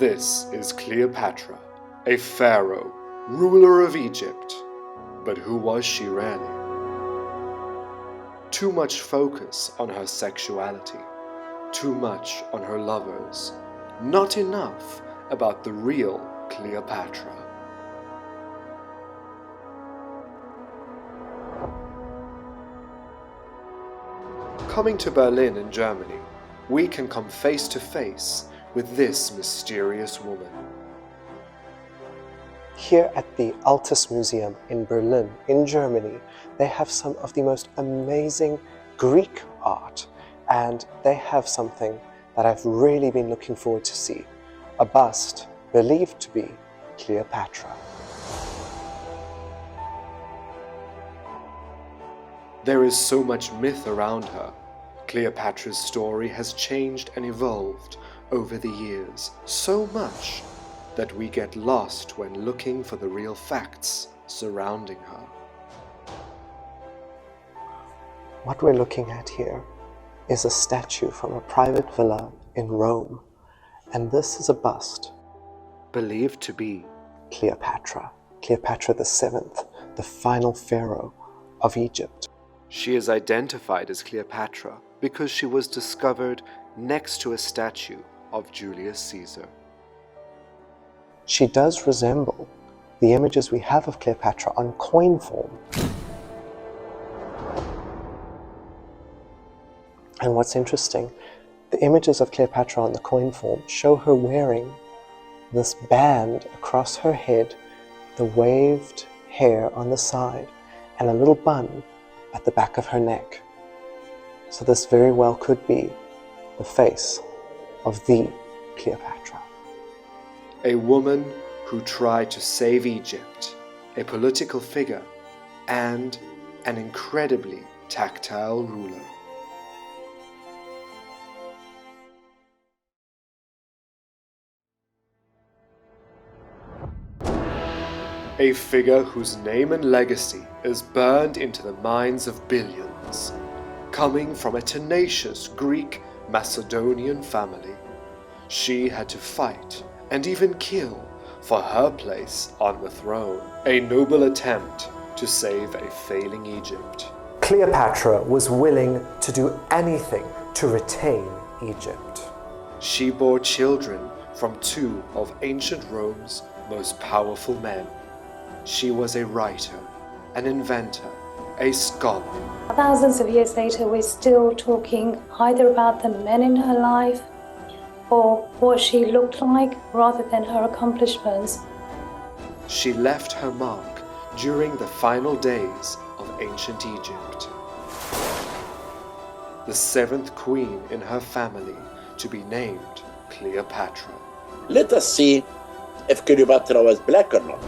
This is Cleopatra, a pharaoh, ruler of Egypt. But who was she really? Too much focus on her sexuality, too much on her lovers, not enough about the real Cleopatra. Coming to Berlin in Germany, we can come face to face with this mysterious woman. Here at the Altes Museum in Berlin, in Germany, they have some of the most amazing Greek art, and they have something that I've really been looking forward to see, a bust believed to be Cleopatra. There is so much myth around her. Cleopatra's story has changed and evolved over the years so much that we get lost when looking for the real facts surrounding her. What we're looking at here is a statue from a private villa in Rome, and this is a bust Believed to be Cleopatra, Cleopatra VII, the final pharaoh of Egypt. She is identified as Cleopatra because she was discovered next to a statue of Julius Caesar. She does resemble the images we have of Cleopatra on coin form. And what's interesting, the images of Cleopatra on the coin form show her wearing this band across her head, the waved hair on the side, and a little bun at the back of her neck. So this very well could be the face of the Cleopatra. A woman who tried to save Egypt, a political figure, and an incredibly tactile ruler. A figure whose name and legacy is burned into the minds of billions, coming from a tenacious Greek Macedonian family. She had to fight and even kill for her place on the throne, a noble attempt to save a failing Egypt. Cleopatra was willing to do anything to retain Egypt. She bore children from two of ancient Rome's most powerful men. She was a writer, an inventor, a scholar. Thousands of years later, we're still talking either about the men in her life or what she looked like rather than her accomplishments. She left her mark during the final days of ancient Egypt. The seventh queen in her family to be named Cleopatra. Let us see if Cleopatra was black or not.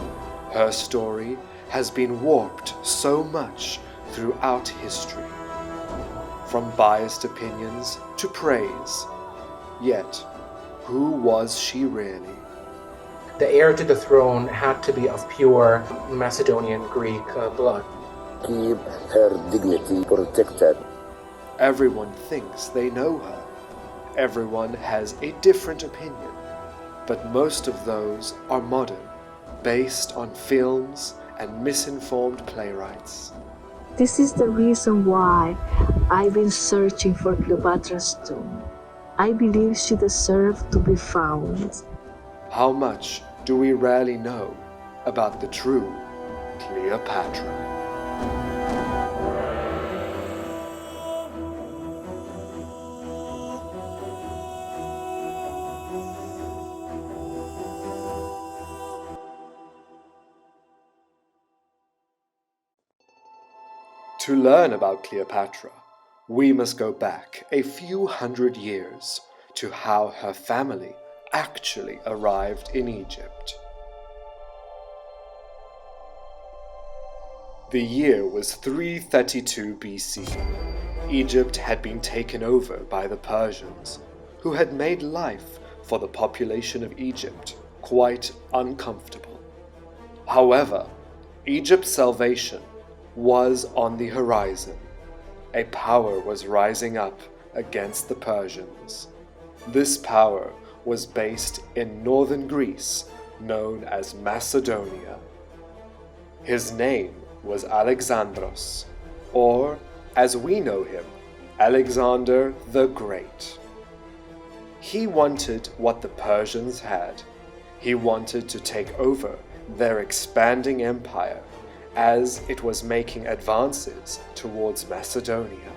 Her story has been warped so much throughout history, from biased opinions to praise. Yet, who was she really? The heir to the throne had to be of pure Macedonian Greek blood. Keep her dignity protected. Everyone thinks they know her. Everyone has a different opinion, but most of those are modern, based on films and misinformed playwrights. This is the reason why I've been searching for Cleopatra's tomb. I believe she deserved to be found. How much do we really know about the true Cleopatra? To learn about Cleopatra, we must go back a few hundred years to how her family actually arrived in Egypt. The year was 332 BC. Egypt had been taken over by the Persians, who had made life for the population of Egypt quite uncomfortable. However, Egypt's salvation was on the horizon. A power was rising up against the Persians. This power was based in northern Greece, known as Macedonia. His name was Alexandros, or, as we know him, Alexander the Great. He wanted what the Persians had. He wanted to take over their expanding empire as it was making advances towards Macedonia.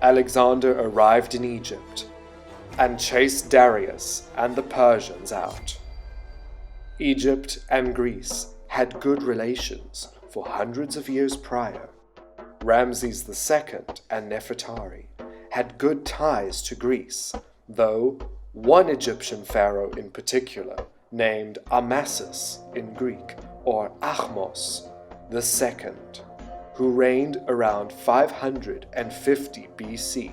Alexander arrived in Egypt and chased Darius and the Persians out. Egypt and Greece had good relations for hundreds of years prior. Ramses II and Nefertari had good ties to Greece, though one Egyptian pharaoh in particular, named Amasis in Greek, or Ahmos II, who reigned around 550 BC,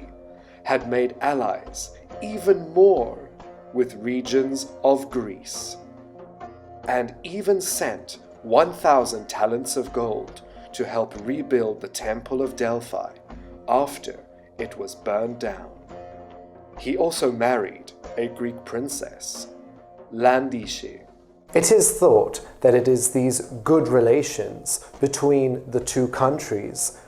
had made allies even more with regions of Greece, and even sent 1,000 talents of gold to help rebuild the Temple of Delphi after it was burned down. He also married a Greek princess, Landice. It is thought that it is these good relations between the two countries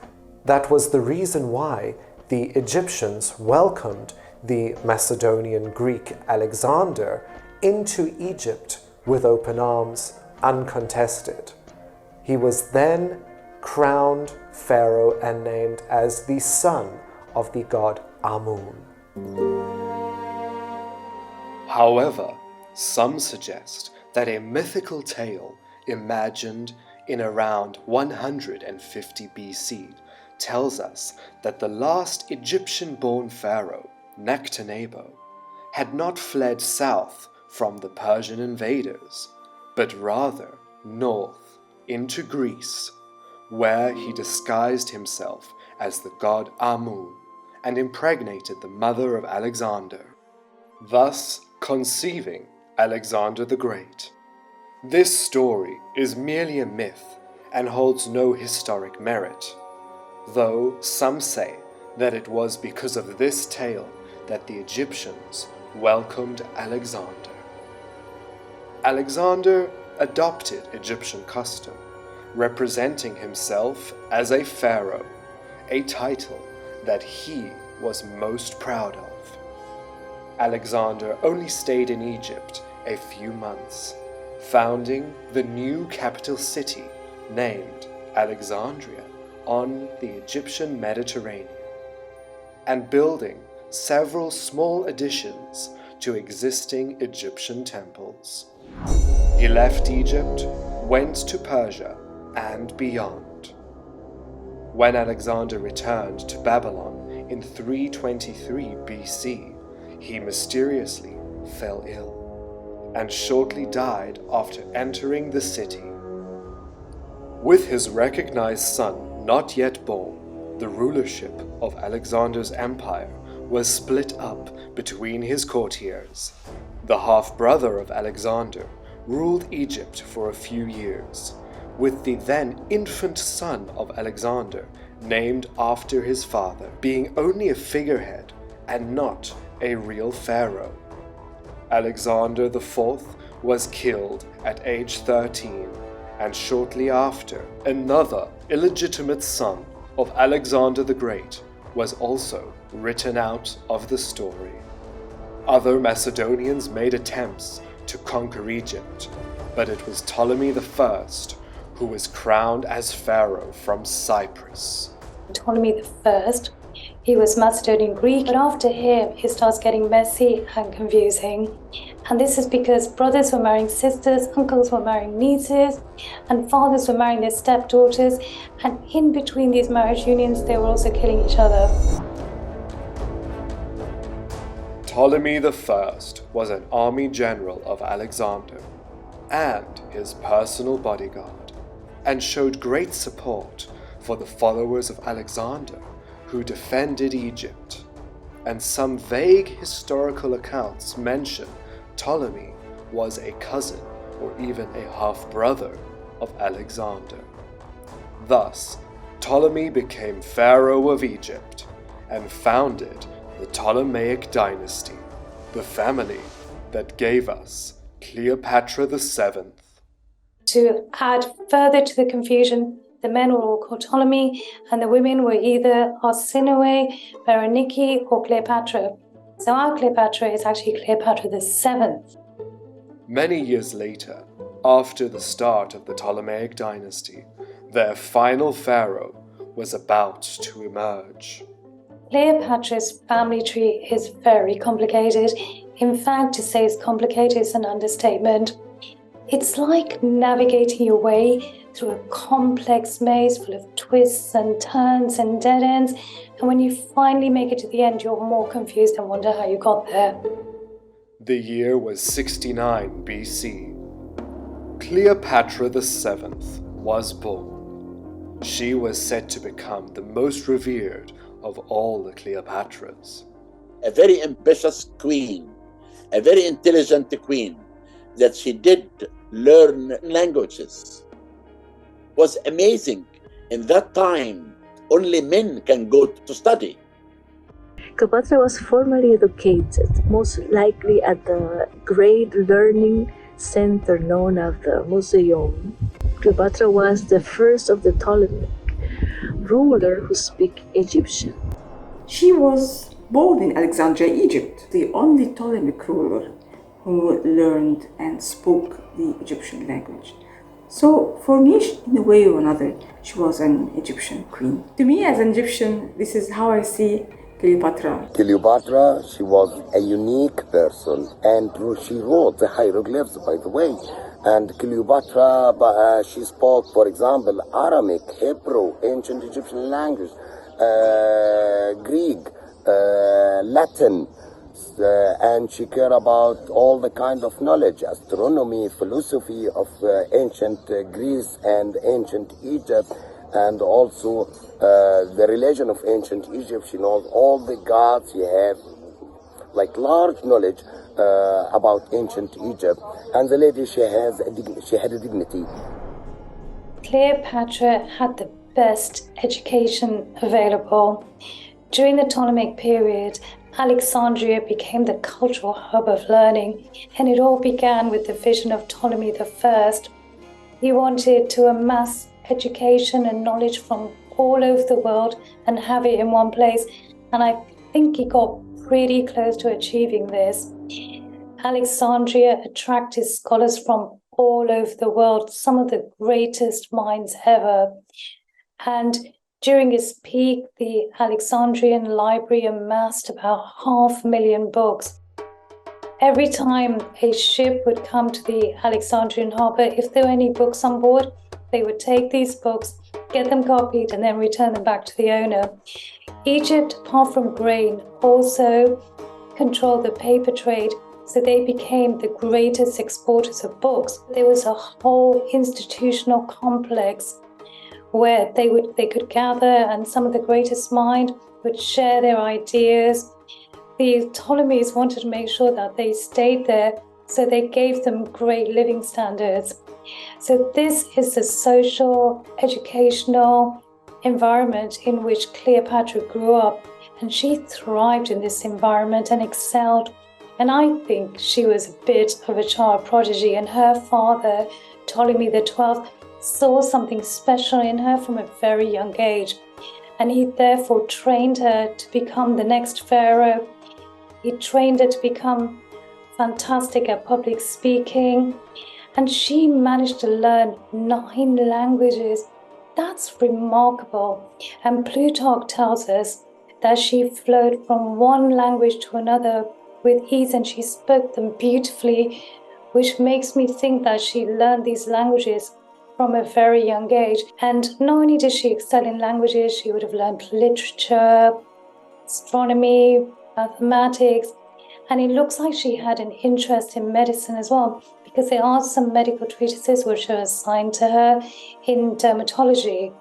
that was the reason why the Egyptians welcomed the Macedonian Greek Alexander into Egypt with open arms, uncontested. He was then crowned pharaoh and named as the son of the god Amun. However, some suggest that a mythical tale imagined in around 150 BC tells us that the last Egyptian-born pharaoh, Nectanebo, had not fled south from the Persian invaders, but rather north into Greece, where he disguised himself as the god Amun and impregnated the mother of Alexander, thus conceiving Alexander the Great. This story is merely a myth and holds no historic merit, though some say that it was because of this tale that the Egyptians welcomed Alexander. Alexander adopted Egyptian custom, representing himself as a pharaoh, a title that he was most proud of. Alexander only stayed in Egypt a few months, founding the new capital city named Alexandria on the Egyptian Mediterranean, and building several small additions to existing Egyptian temples. He left Egypt, went to Persia, and beyond. When Alexander returned to Babylon in 323 BC, he mysteriously fell ill, and shortly died after entering the city. With his recognized son not yet born, the rulership of Alexander's empire was split up between his courtiers. The half-brother of Alexander ruled Egypt for a few years, with the then infant son of Alexander, named after his father, being only a figurehead and not a real pharaoh. Alexander IV was killed at age 13, and shortly after, another illegitimate son of Alexander the Great was also written out of the story. Other Macedonians made attempts to conquer Egypt, but it was Ptolemy I who was crowned as pharaoh from Cyprus. Ptolemy I, he was Macedonian Greek, but after him it starts getting messy and confusing. And this is because brothers were marrying sisters, uncles were marrying nieces, and fathers were marrying their stepdaughters, and in between these marriage unions they were also killing each other. Ptolemy I was an army general of Alexander and his personal bodyguard, and showed great support for the followers of Alexander who defended Egypt, and some vague historical accounts mention Ptolemy was a cousin or even a half-brother of Alexander. Thus, Ptolemy became pharaoh of Egypt and founded the Ptolemaic Dynasty, the family that gave us Cleopatra the Seventh. To add further to the confusion, the men were all called Ptolemy, and the women were either Arsinoe, Berenike, or Cleopatra. So our Cleopatra is actually Cleopatra the Seventh. Many years later, after the start of the Ptolemaic Dynasty, their final pharaoh was about to emerge. Cleopatra's family tree is very complicated. In fact, to say it's complicated is an understatement. It's like navigating your way through a complex maze full of twists and turns and dead ends, and when you finally make it to the end, you're more confused and wonder how you got there. The year was 69 BC. Cleopatra the Seventh was born. She was said to become the most revered of all the Cleopatras. A very ambitious queen, a very intelligent queen, that she did learn languages. Was amazing. In that time, only men can go to study. Cleopatra was formally educated, most likely at the great learning center known as the Museum. Cleopatra was the first of the Ptolemaic ruler who speak Egyptian. She was born in Alexandria, Egypt, the only Ptolemaic ruler who learned and spoke the Egyptian language. So for me, in a way or another, she was an Egyptian queen. To me, as an Egyptian, this is how I see Cleopatra. Cleopatra, she was a unique person, and she wrote the hieroglyphs, by the way. And Cleopatra, she spoke, for example, Aramaic, Hebrew, ancient Egyptian language, Greek, Latin, and she cared about all the kind of knowledge, astronomy, philosophy of ancient Greece and ancient Egypt, and also the religion of ancient Egypt. She knows all the gods. She has like large knowledge about ancient Egypt, and the lady, she had a dignity. Cleopatra had the best education available. During the Ptolemaic period, Alexandria became the cultural hub of learning, and it all began with the vision of Ptolemy I. He wanted to amass education and knowledge from all over the world and have it in one place, and I think he got pretty close to achieving this. Alexandria attracted scholars from all over the world, some of the greatest minds ever. And during its peak, the Alexandrian library amassed about 500,000 books. Every time a ship would come to the Alexandrian harbor, if there were any books on board, they would take these books, get them copied, and then return them back to the owner. Egypt, apart from grain, also controlled the paper trade, so they became the greatest exporters of books. There was a whole institutional complex where they could gather, and some of the greatest minds would share their ideas. The Ptolemies wanted to make sure that they stayed there, so they gave them great living standards. So this is the social, educational environment in which Cleopatra grew up, and she thrived in this environment and excelled. And I think she was a bit of a child prodigy, and her father, Ptolemy XII, saw something special in her from a very young age, and he therefore trained her to become the next pharaoh. He trained her to become fantastic at public speaking, and she managed to learn 9 languages. That's remarkable. And Plutarch tells us that she flowed from one language to another with ease, and she spoke them beautifully, which makes me think that she learned these languages from a very young age. And not only did she excel in languages, she would have learned literature, astronomy, mathematics, and it looks like she had an interest in medicine as well, because there are some medical treatises which are assigned to her in dermatology.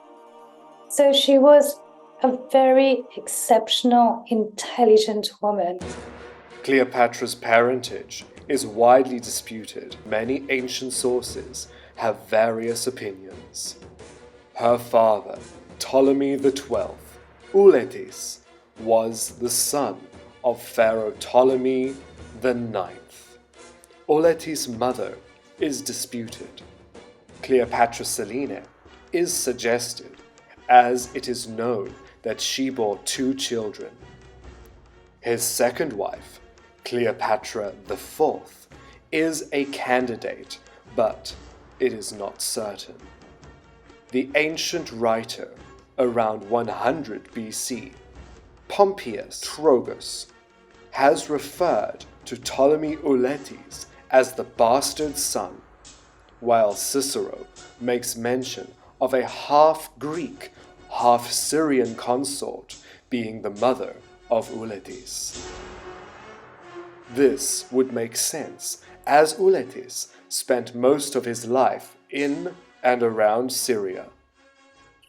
So she was a very exceptional, intelligent woman. Cleopatra's parentage is widely disputed. Many ancient sources have various opinions. Her father, Ptolemy XII, Uletis, was the son of Pharaoh Ptolemy IX. Uletes' mother is disputed. Cleopatra Selene is suggested, as it is known that she bore 2 children. His second wife, Cleopatra IV, is a candidate, but it is not certain. The ancient writer, around 100 BC, Pompeius Trogus, has referred to Ptolemy Uletes as the bastard son, while Cicero makes mention of a half-Greek, half-Syrian consort being the mother of Uletes. This would make sense, as Uletes spent most of his life in and around Syria.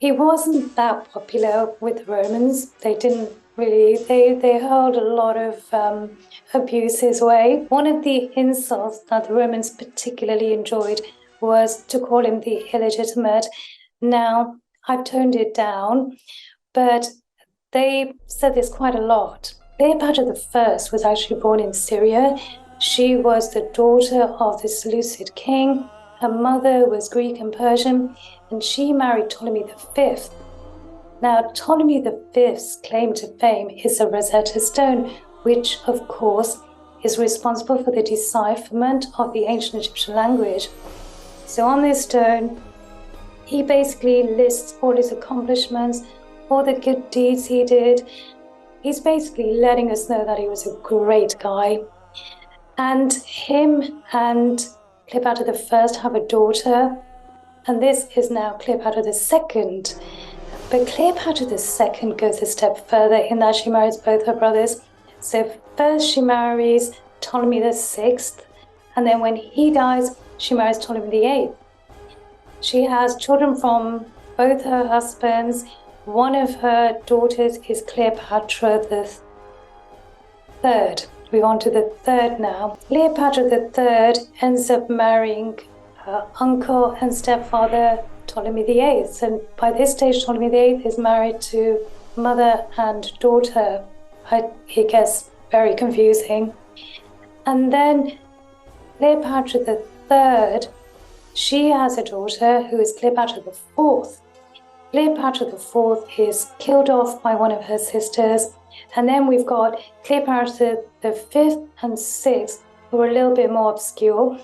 He wasn't that popular with the Romans. They didn't really, they held a lot of abuse his way. One of the insults that the Romans particularly enjoyed was to call him the illegitimate. Now, I've toned it down, but they said this quite a lot. Cleopatra I was actually born in Syria. She was the daughter of the Seleucid king. Her mother was Greek and Persian, and she married Ptolemy V. Now, Ptolemy V's claim to fame is the Rosetta Stone, which, of course, is responsible for the decipherment of the ancient Egyptian language. So on this stone, he basically lists all his accomplishments, all the good deeds he did. He's basically letting us know that he was a great guy. And him and Cleopatra I have a daughter, and this is now Cleopatra II. But Cleopatra II goes a step further in that she marries both her brothers. So first she marries Ptolemy VI, and then when he dies, she marries Ptolemy VIII. She has children from both her husbands. One of her daughters is Cleopatra III. We on to the third now. Cleopatra III ends up marrying her uncle and stepfather, Ptolemy VIII. And by this stage, Ptolemy VIII is married to mother and daughter. It gets very confusing. And then Cleopatra III, she has a daughter who is Cleopatra IV. Cleopatra IV is killed off by one of her sisters. And then we've got Cleopatra V and VI, who are a little bit more obscure.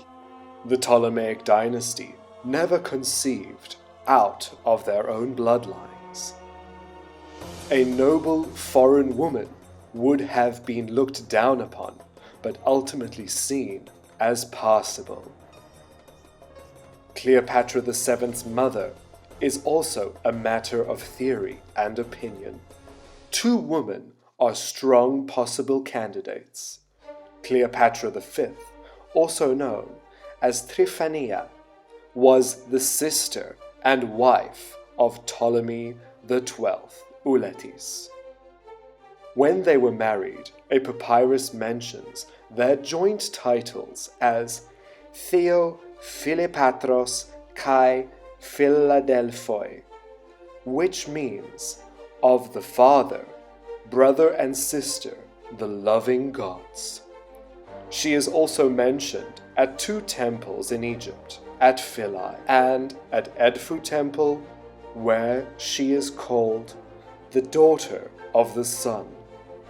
The Ptolemaic dynasty never conceived out of their own bloodlines. A noble foreign woman would have been looked down upon, but ultimately seen as passable. Cleopatra VII's mother is also a matter of theory and opinion. 2 women are strong possible candidates. Cleopatra V, also known as Tryphania, was the sister and wife of Ptolemy XII, Uletes. When they were married, a papyrus mentions their joint titles as Theo Philipatros kai Philadelphoi, which means of the father, brother and sister, the loving gods. She is also mentioned at 2 temples in Egypt, at Philae and at Edfu Temple, where she is called the daughter of the sun,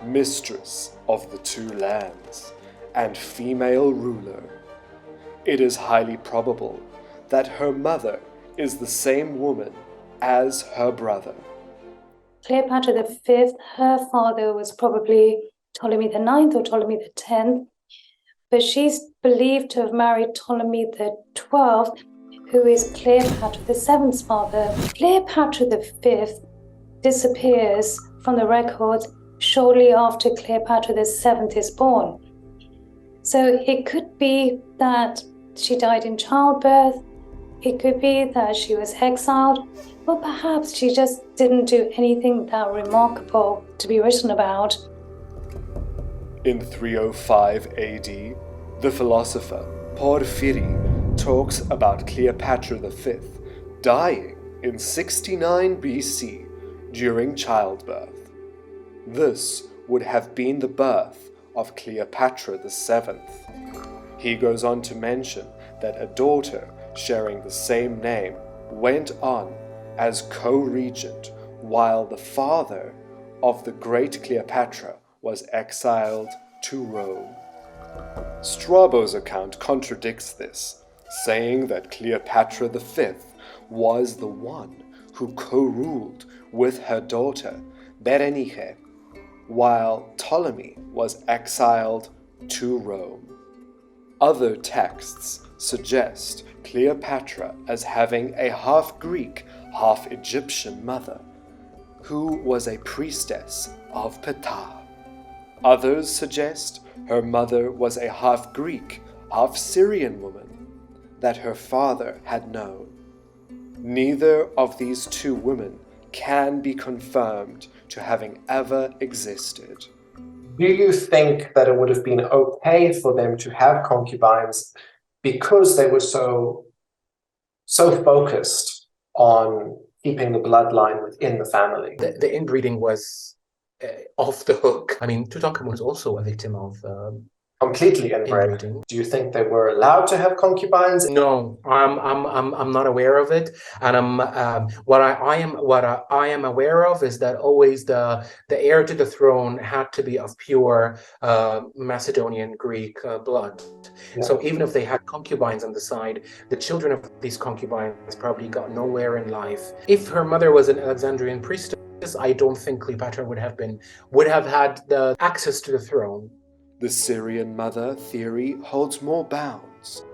mistress of the 2 lands, and female ruler. It is highly probable that her mother is the same woman as her brother. Cleopatra V, her father was probably Ptolemy IX or Ptolemy X, but she's believed to have married Ptolemy XII, who is Cleopatra VII's father. Cleopatra V disappears from the records shortly after Cleopatra VII is born. So it could be that she died in childbirth, it could be that she was exiled, or perhaps she just didn't do anything that remarkable to be written about. In 305 AD, the philosopher Porphyry talks about Cleopatra V dying in 69 BC during childbirth. This would have been the birth of Cleopatra VII. He goes on to mention that a daughter sharing the same name went on as co-regent while the father of the great Cleopatra was exiled to Rome. Strabo's account contradicts this, saying that Cleopatra V was the one who co-ruled with her daughter Berenice, while Ptolemy was exiled to Rome. Other texts suggest Cleopatra as having a half-Greek, half-Egyptian mother, who was a priestess of Ptah. Others suggest her mother was a half-Greek, half-Syrian woman that her father had known. Neither of these two women can be confirmed to having ever existed. Do you think that it would have been okay for them to have concubines because they were so focused on keeping the bloodline within the family? The inbreeding was off the hook. I mean, Tutankhamun was also a victim of Completely inbreeding. Do you think they were allowed to have concubines? No, I'm not aware of it, and what I am aware of is that always the heir to the throne had to be of pure Macedonian Greek blood. Yeah. So even if they had concubines on the side, the children of these concubines probably got nowhere in life. If her mother was an Alexandrian priestess, I don't think Cleopatra would have had the access to the throne. The Syrian mother theory holds more bounds,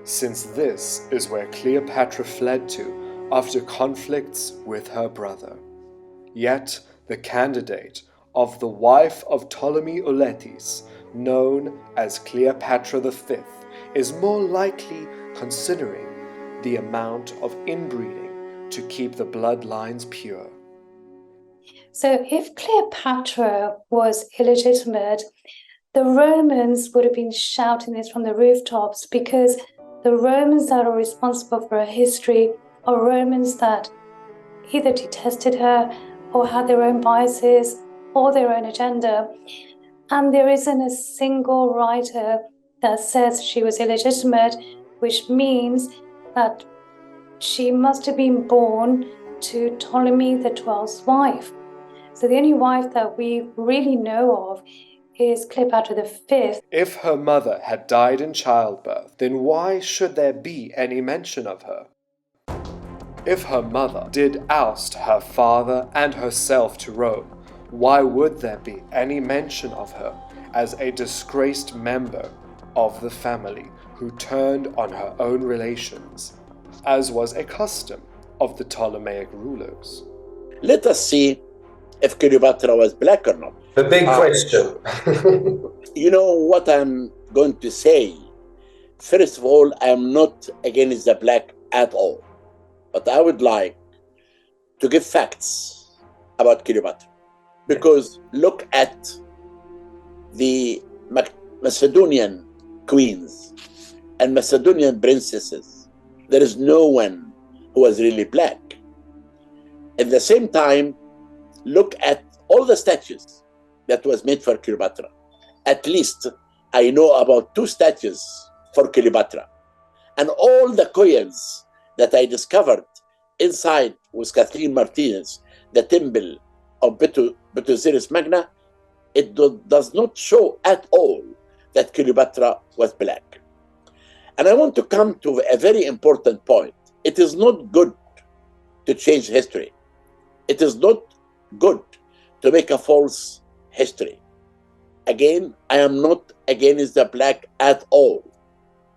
since this is where Cleopatra fled to after conflicts with her brother. Yet the candidate of the wife of Ptolemy Auletes, known as Cleopatra V, is more likely considering the amount of inbreeding to keep the bloodlines pure. So if Cleopatra was illegitimate, the Romans would have been shouting this from the rooftops, because the Romans that are responsible for her history are Romans that either detested her or had their own biases or their own agenda. And there isn't a single writer that says she was illegitimate, which means that she must have been born to Ptolemy XII's wife. So the only wife that we really know of is Cleopatra V. If her mother had died in childbirth, then why should there be any mention of her? If her mother did oust her father and herself to Rome, why would there be any mention of her as a disgraced member of the family who turned on her own relations, as was a custom of the Ptolemaic rulers? Let us see if Cleopatra was black or not. The big question. You know what I'm going to say? First of all, I am not against the black at all. But I would like to give facts about Cleopatra. Because look at the Macedonian queens and Macedonian princesses. There is no one who was really black. At the same time, look at all the statues that was made for Cleopatra. At least I know about 2 statues for Cleopatra. And all the coins that I discovered inside with Kathleen Martinez, the temple of Taposiris Magna, it does not show at all that Cleopatra was black. And I want to come to a very important point. It is not good to change history. It is not good to make a false history. Again, I am not against the black at all.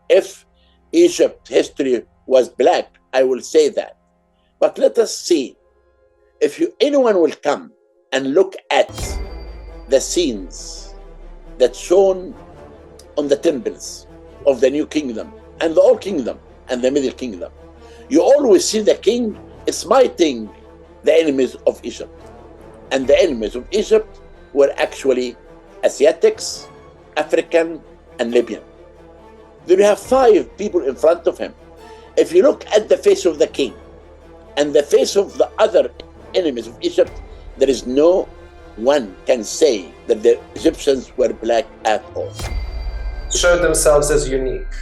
If Egypt history was black, I will say that. But let us see if anyone will come and look at the scenes that's shown on the temples of the New Kingdom and the Old Kingdom and the Middle Kingdom. You always see the king smiting the enemies of Egypt. And the enemies of Egypt were actually Asiatics, African, and Libyan. There you have 5 people in front of him. If you look at the face of the king and the face of the other enemies of Egypt, there is no one can say that the Egyptians were black at all. showed themselves as unique,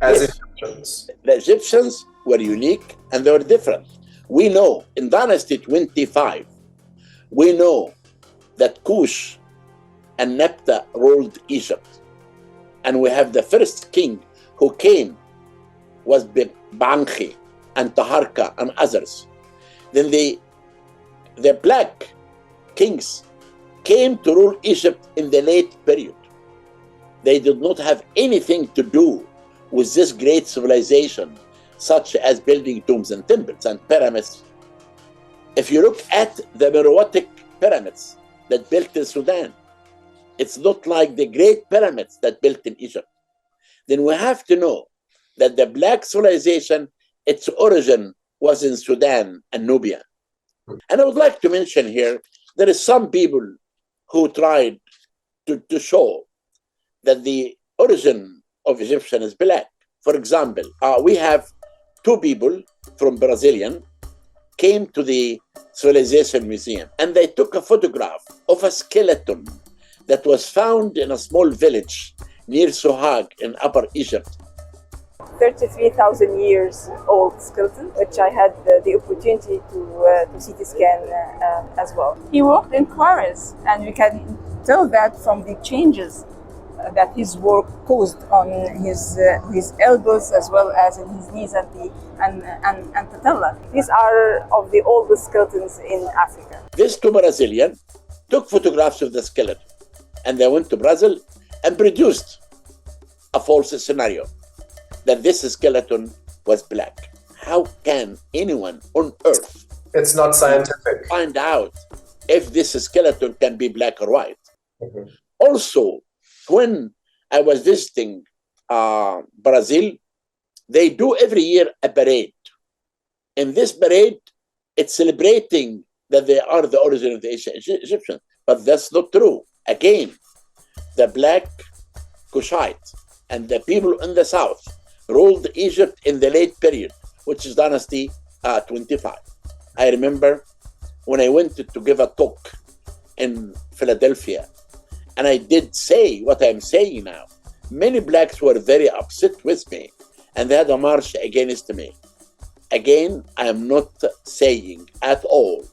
as Yes. Egyptians. The Egyptians were unique and they were different. We know in Dynasty 25, we know that Kush and Nepta ruled Egypt. And we have the first king who came was Banchi and Taharka and others. Then the black kings came to rule Egypt in the late period. They did not have anything to do with this great civilization, such as building tombs and temples and pyramids. If you look at the Meroitic pyramids that built in Sudan, it's not like the great pyramids that built in Egypt. Then we have to know that the black civilization, its origin was in Sudan and Nubia. And I would like to mention here, there is some people who tried to show that the origin of Egyptian is black. For example, we have two people from Brazilian came to the Civilization Museum and they took a photograph of a skeleton that was found in a small village near Sohag in Upper Egypt. 33,000 years old skeleton, which I had the opportunity to CT scan as well. He walked in quarries, and we can tell that from the changes that his work caused on his elbows as well as in his knees and patella. These are of the oldest skeletons in Africa. These two Brazilians took photographs of the skeleton, and they went to Brazil and produced a false scenario that this skeleton was black. How can anyone on earth It's not scientific. find out if this skeleton can be black or white? Mhm. Also, when I was visiting Brazil, they do every year a parade. In this parade, it's celebrating that they are the origin of the Egyptians, but that's not true. Again, the black Kushite and the people in the south ruled Egypt in the late period, which is Dynasty 25. I remember when I went to give a talk in Philadelphia, and I did say what I'm saying now. Many blacks were very upset with me, and they had a march against me. Again, I am not saying at all,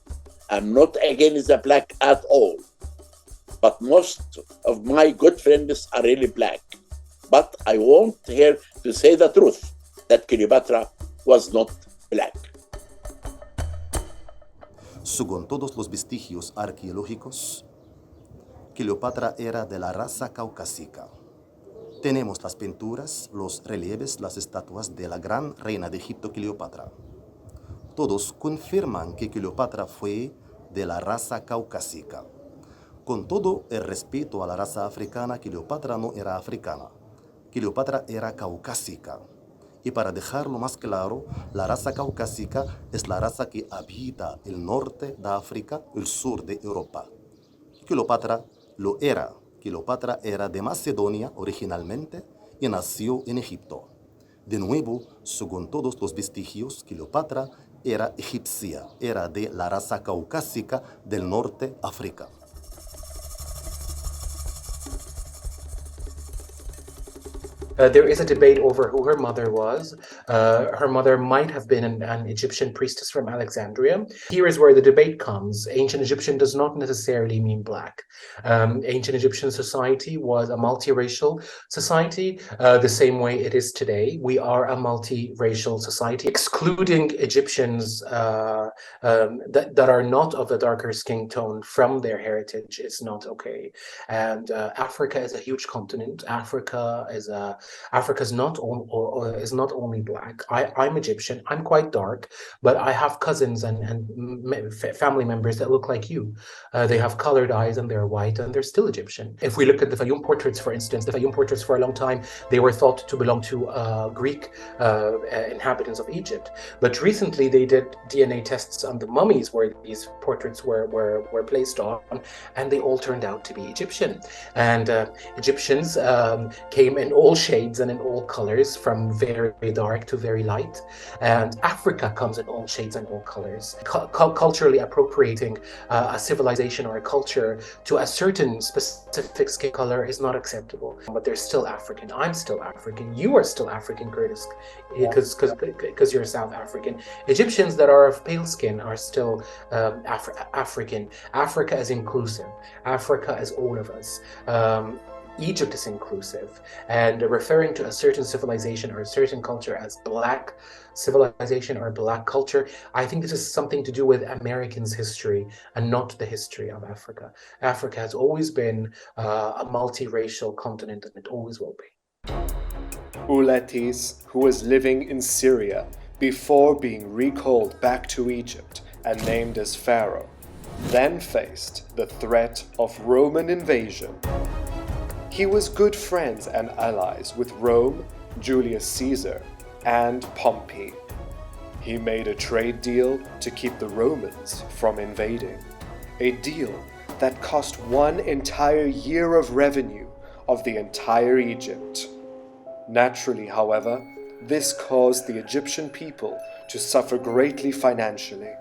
I'm not against the black at all, but most of my good friends are really black. But I want here to say the truth, that Cleopatra was not black. Según todos los vestigios arqueológicos, Cleopatra era de la raza caucásica. Tenemos las pinturas, los relieves, las estatuas de la gran reina de Egipto, Cleopatra. Todos confirman que Cleopatra fue de la raza caucásica. Con todo el respeto a la raza africana, Cleopatra no era africana. Cleopatra era caucásica. Y para dejarlo más claro, la raza caucásica es la raza que habita el norte de África, el sur de Europa. Cleopatra lo era. Cleopatra era de Macedonia originalmente y nació en Egipto. De nuevo, según todos los vestigios, Cleopatra era egipcia, era de la raza caucásica del norte de África. There is a debate over who her mother was. Her mother might have been an Egyptian priestess from Alexandria. Here is where the debate comes. Ancient Egyptian does not necessarily mean black. Ancient Egyptian society was a multiracial society, the same way it is today. We are a multiracial society. Excluding Egyptians that are not of the darker skin tone from their heritage is not okay. And Africa is a huge continent. Africa is not only black. I'm Egyptian. I'm quite dark, but I have cousins and family members that look like you. They have colored eyes and they're white and they're still Egyptian. If we look at the Fayum portraits, for instance, the Fayum portraits for a long time, they were thought to belong to Greek inhabitants of Egypt. But recently they did DNA tests on the mummies where these portraits were placed on, and they all turned out to be Egyptian. And Egyptians came in all shapes shades and in all colors, from very dark to very light. And Africa comes in all shades and all colors. Culturally appropriating a civilization or a culture to a certain specific skin color is not acceptable. But they're still African. I'm still African. You are still African, Curtis, because you're South African. Egyptians that are of pale skin are still African. Africa is inclusive. Africa is all of us. Egypt is inclusive, and referring to a certain civilization or a certain culture as black civilization or black culture, I think this is something to do with Americans' history and not the history of Africa. Africa has always been a multiracial continent, and it always will be. Uletis, who was living in Syria before being recalled back to Egypt and named as Pharaoh, then faced the threat of Roman invasion. He was good friends and allies with Rome, Julius Caesar, and Pompey. He made a trade deal to keep the Romans from invading, a deal that cost 1 entire year of revenue of the entire Egypt. Naturally, however, this caused the Egyptian people to suffer greatly financially.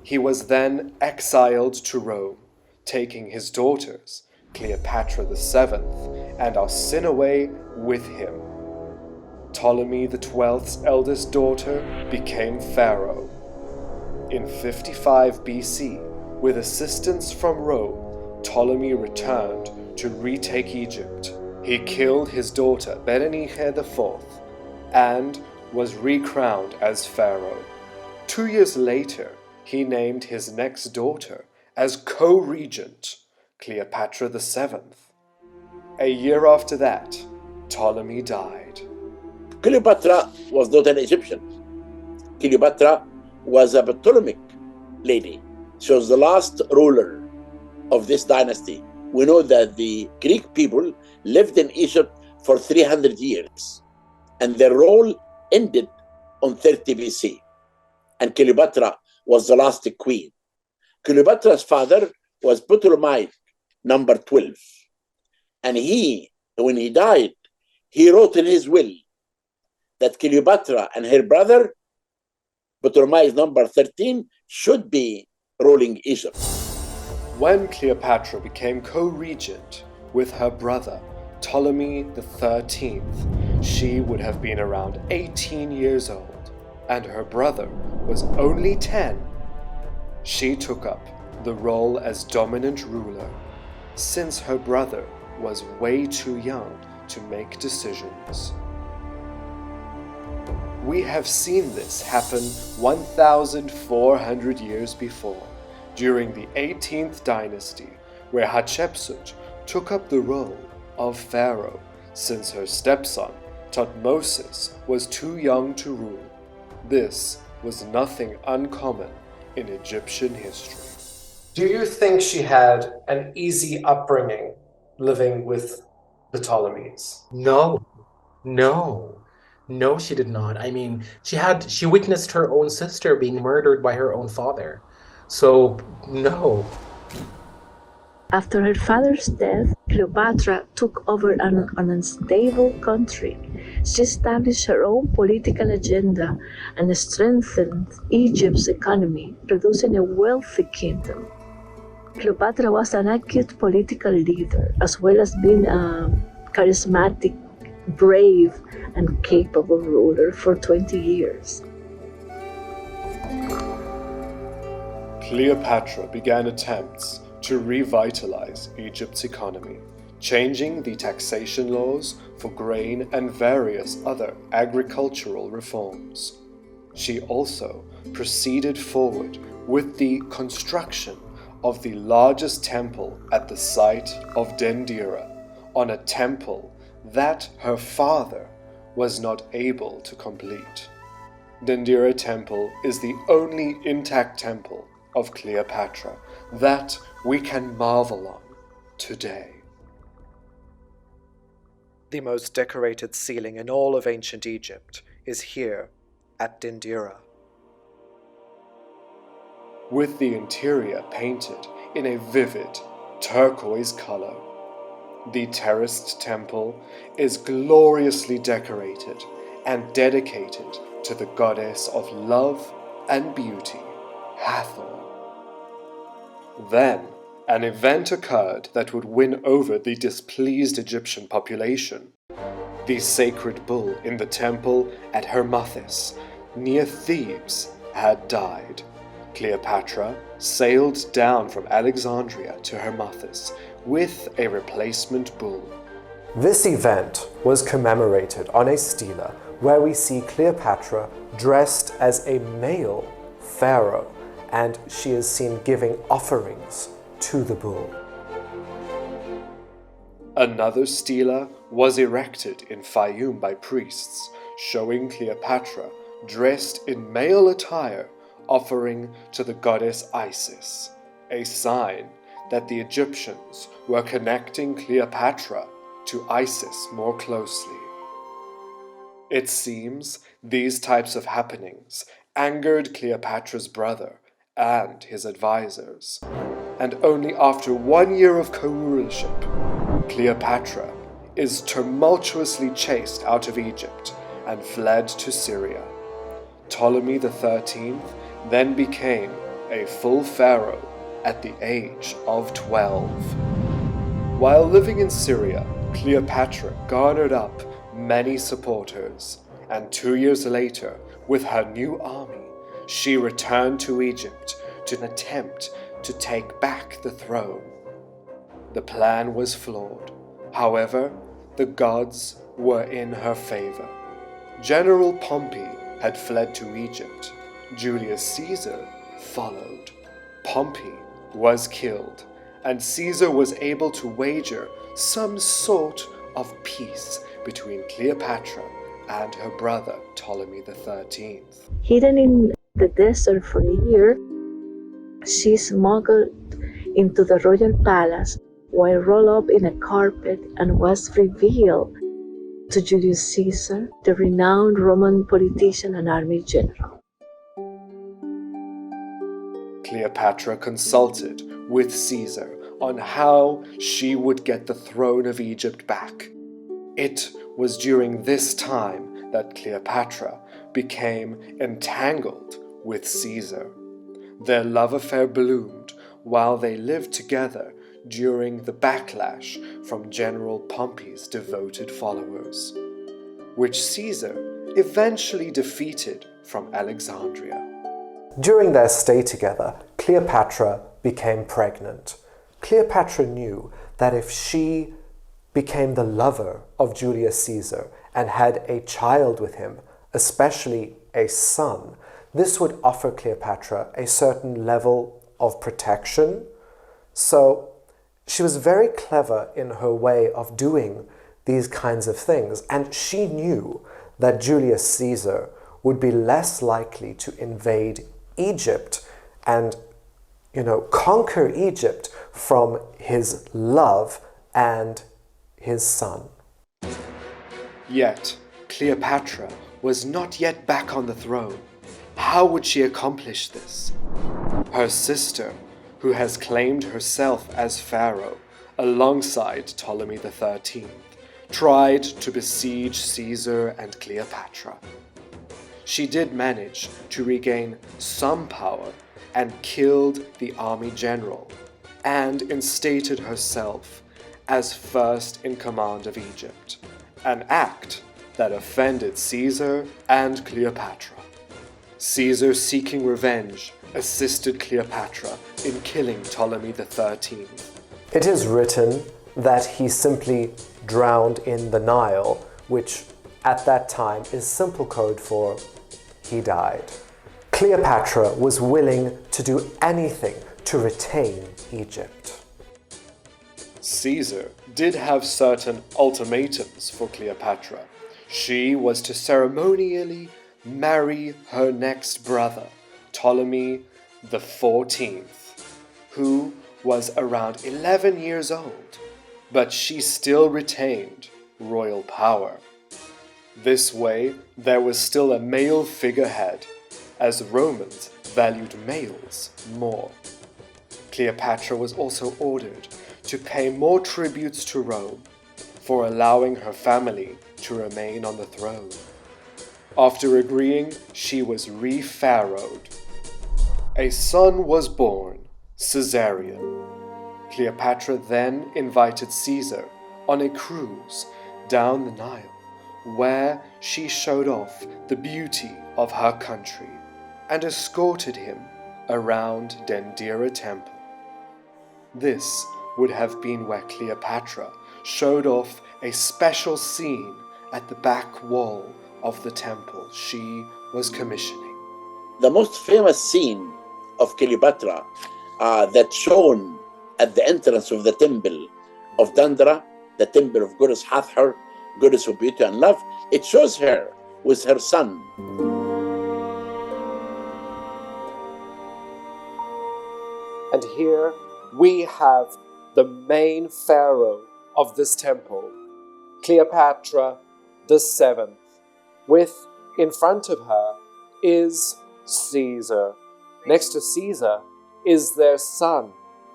He was then exiled to Rome, taking his daughters, Cleopatra VII and Arsinoe, with him. Ptolemy XII's eldest daughter became pharaoh. In 55 BC, with assistance from Rome, Ptolemy returned to retake Egypt. He killed his daughter Berenice IV and was recrowned as pharaoh. 2 years later, he named his next daughter as co-regent, Cleopatra VII. A year after that, Ptolemy died. Cleopatra was not an Egyptian. Cleopatra was a Ptolemaic lady. She was the last ruler of this dynasty. We know that the Greek people lived in Egypt for 300 years, and their role ended on 30 BC. And Cleopatra was the last queen. Cleopatra's father was Ptolemaic number 12. And when he died, he wrote in his will that Cleopatra and her brother, Ptolemaic number 13, should be ruling Egypt. When Cleopatra became co-regent with her brother, Ptolemy XIII, she would have been around 18 years old, and her brother was only 10. She took up the role as dominant ruler, since her brother was way too young to make decisions. We have seen this happen 1,400 years before, during the 18th dynasty, where Hatshepsut took up the role of pharaoh, since her stepson, Tutmosis, was too young to rule. This was nothing uncommon in Egyptian history. Do you think she had an easy upbringing living with the Ptolemies? No, she did not. I mean, she witnessed her own sister being murdered by her own father. So, no. After her father's death, Cleopatra took over an unstable country. She established her own political agenda and strengthened Egypt's economy, producing a wealthy kingdom. Cleopatra was an acute political leader, as well as being a charismatic, brave, and capable ruler for 20 years. Cleopatra began attempts to revitalize Egypt's economy, changing the taxation laws for grain and various other agricultural reforms. She also proceeded forward with the construction of the largest temple at the site of Dendera, on a temple that her father was not able to complete. Dendera Temple is the only intact temple of Cleopatra that we can marvel on today. The most decorated ceiling in all of ancient Egypt is here at Dendera. With the interior painted in a vivid turquoise color, The terraced temple is gloriously decorated and dedicated to the goddess of love and beauty, Hathor. Then, an event occurred that would win over the displeased Egyptian population. The sacred bull in the temple at Hermothis, near Thebes, had died. Cleopatra sailed down from Alexandria to Hermothis with a replacement bull. This event was commemorated on a stela where we see Cleopatra dressed as a male pharaoh, and she is seen giving offerings to the bull. Another stela was erected in Fayum by priests, showing Cleopatra dressed in male attire offering to the goddess Isis, a sign that the Egyptians were connecting Cleopatra to Isis more closely. It seems these types of happenings angered Cleopatra's brother and his advisors, and only after 1 year of co-rulership, Cleopatra is tumultuously chased out of Egypt and fled to Syria. Ptolemy XIII then became a full pharaoh at the age of 12. While living in Syria, Cleopatra garnered up many supporters, and 2 years later, with her new army, she returned to Egypt to attempt to take back the throne. The plan was flawed. However, the gods were in her favor. General Pompey had fled to Egypt. Julius Caesar followed. Pompey was killed, and Caesar was able to wager some sort of peace between Cleopatra and her brother Ptolemy XIII. Hidden in the desert for a year, she smuggled into the royal palace while rolled up in a carpet and was revealed to Julius Caesar, the renowned Roman politician and army general. Cleopatra consulted with Caesar on how she would get the throne of Egypt back. It was during this time that Cleopatra became entangled with Caesar. Their love affair bloomed while they lived together during the backlash from General Pompey's devoted followers, which Caesar eventually defeated from Alexandria. During their stay together, Cleopatra became pregnant. Cleopatra knew that if she became the lover of Julius Caesar and had a child with him, especially a son, this would offer Cleopatra a certain level of protection. So she was very clever in her way of doing these kinds of things, and she knew that Julius Caesar would be less likely to invade Egypt and, conquer Egypt from his love and his son. Yet, Cleopatra was not yet back on the throne. How would she accomplish this? Her sister, who has claimed herself as pharaoh alongside Ptolemy XIII, tried to besiege Caesar and Cleopatra. She did manage to regain some power and killed the army general, and instated herself as first in command of Egypt, an act that offended Caesar and Cleopatra. Caesar, seeking revenge, assisted Cleopatra in killing Ptolemy XIII. It is written that he simply drowned in the Nile, which at that time is simple code for he died. Cleopatra was willing to do anything to retain Egypt. Caesar did have certain ultimatums for Cleopatra. She was to ceremonially marry her next brother, Ptolemy XIV, who was around 11 years old, but she still retained royal power. This way, there was still a male figurehead, as Romans valued males more. Cleopatra was also ordered to pay more tributes to Rome for allowing her family to remain on the throne. After agreeing, she was re-pharaohed. A son was born, Caesarion. Cleopatra then invited Caesar on a cruise down the Nile, where she showed off the beauty of her country and escorted him around Dendera temple. This would have been where Cleopatra showed off a special scene at the back wall of the temple she was commissioning. The most famous scene of Cleopatra that's shown at the entrance of the temple of Dendera, the temple of goddess Hathor, goddess of beauty and love, it shows her with her son. And here we have the main pharaoh of this temple, Cleopatra the Seventh, with in front of her is Caesar. Next to Caesar is their son,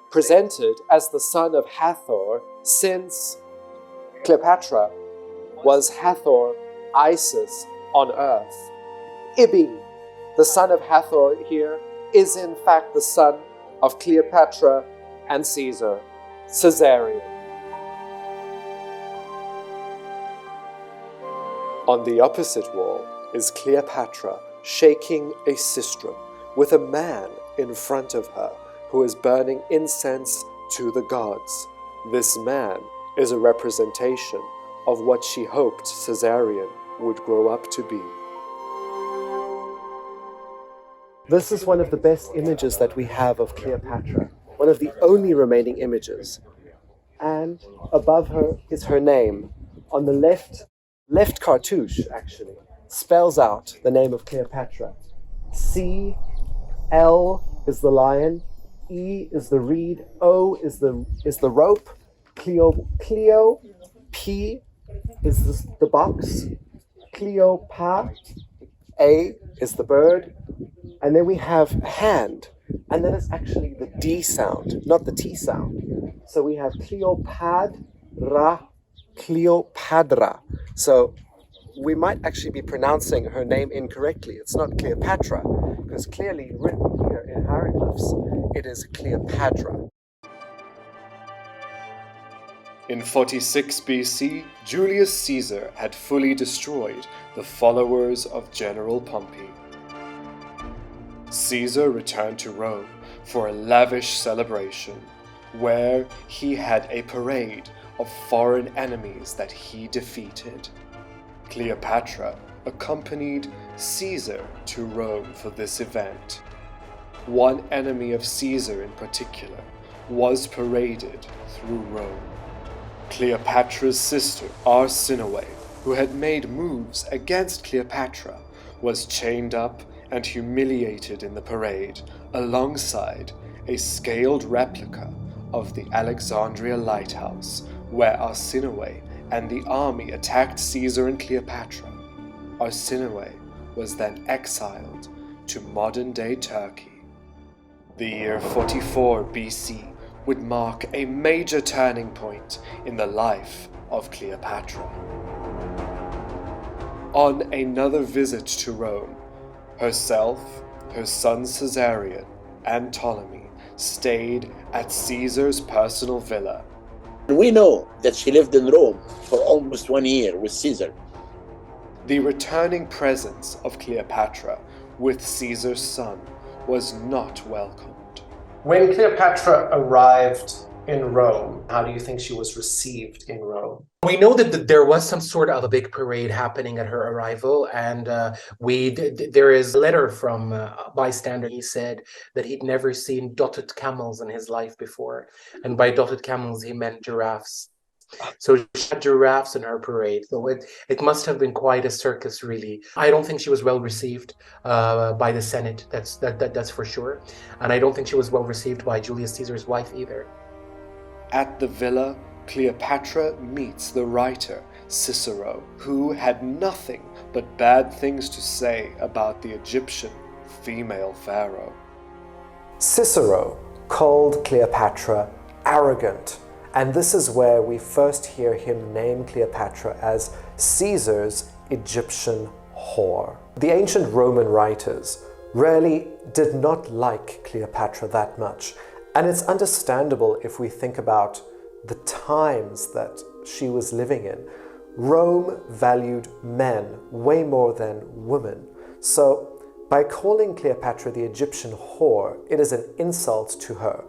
presented as the son of Hathor, since Cleopatra was Hathor Isis on earth. Ibi, the son of Hathor here, is in fact the son of Cleopatra and Caesar, Caesarion. On the opposite wall is Cleopatra shaking a sistrum with a man in front of her who is burning incense to the gods. This man is a representation of what she hoped Caesarion would grow up to be. This is one of the best images that we have of Cleopatra, one of the only remaining images. And above her is her name. On the left cartouche, actually, spells out the name of Cleopatra. C, L is the lion, E is the reed, O is the rope, Cleo, P is the box, Cleopa, A is the bird, and then we have hand, and that is actually the D sound, not the T sound. So we have Cleopatra. So we might actually be pronouncing her name incorrectly. It's not Cleopatra, because clearly written here in hieroglyphs, it is Cleopatra. In 46 BC, Julius Caesar had fully destroyed the followers of General Pompey. Caesar returned to Rome for a lavish celebration, where he had a parade of foreign enemies that he defeated. Cleopatra accompanied Caesar to Rome for this event. One enemy of Caesar in particular was paraded through Rome. Cleopatra's sister, Arsinoe, who had made moves against Cleopatra, was chained up and humiliated in the parade alongside a scaled replica of the Alexandria lighthouse, where Arsinoe and the army attacked Caesar and Cleopatra. Arsinoe was then exiled to modern-day Turkey. The year 44 BC would mark a major turning point in the life of Cleopatra. On another visit to Rome, herself, her son Caesarion, and Ptolemy stayed at Caesar's personal villa. We know that she lived in Rome for almost 1 year with Caesar. The returning presence of Cleopatra with Caesar's son was not welcomed. When Cleopatra arrived in Rome, how do you think she was received in Rome? We know that there was some sort of a big parade happening at her arrival, and there is a letter from a bystander. He said that he'd never seen dotted camels in his life before, and by dotted camels he meant giraffes. So she had giraffes in her parade. So it must have been quite a circus, really. I don't think she was well received by the Senate. That's for sure, and I don't think she was well received by Julius Caesar's wife either. At the villa, Cleopatra meets the writer Cicero, who had nothing but bad things to say about the Egyptian female pharaoh. Cicero called Cleopatra arrogant. And this is where we first hear him name Cleopatra as Caesar's Egyptian whore. The ancient Roman writers really did not like Cleopatra that much. And it's understandable if we think about the times that she was living in. Rome valued men way more than women. So by calling Cleopatra the Egyptian whore, it is an insult to her.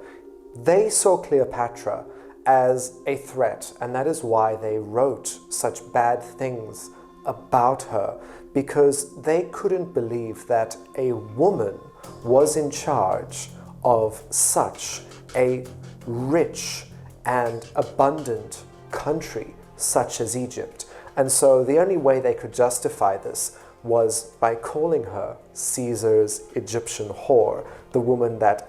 They saw Cleopatra as a threat, and that is why they wrote such bad things about her, because they couldn't believe that a woman was in charge of such a rich and abundant country such as Egypt. And so the only way they could justify this was by calling her Caesar's Egyptian whore, the woman that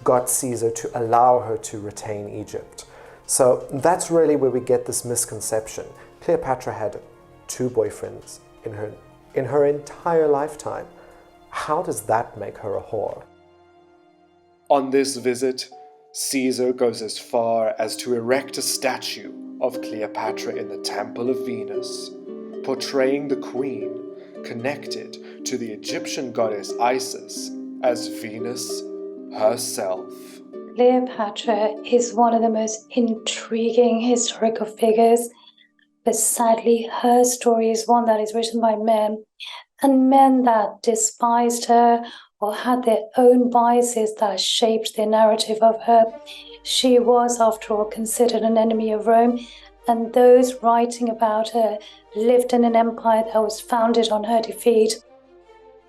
got Caesar to allow her to retain Egypt. So that's really where we get this misconception. Cleopatra had 2 boyfriends in her entire lifetime. How does that make her a whore? On this visit, Caesar goes as far as to erect a statue of Cleopatra in the Temple of Venus, portraying the queen connected to the Egyptian goddess Isis as Venus herself. Cleopatra is one of the most intriguing historical figures, but sadly her story is one that is written by men, and men that despised her or had their own biases that shaped their narrative of her. She was, after all, considered an enemy of Rome, and those writing about her lived in an empire that was founded on her defeat.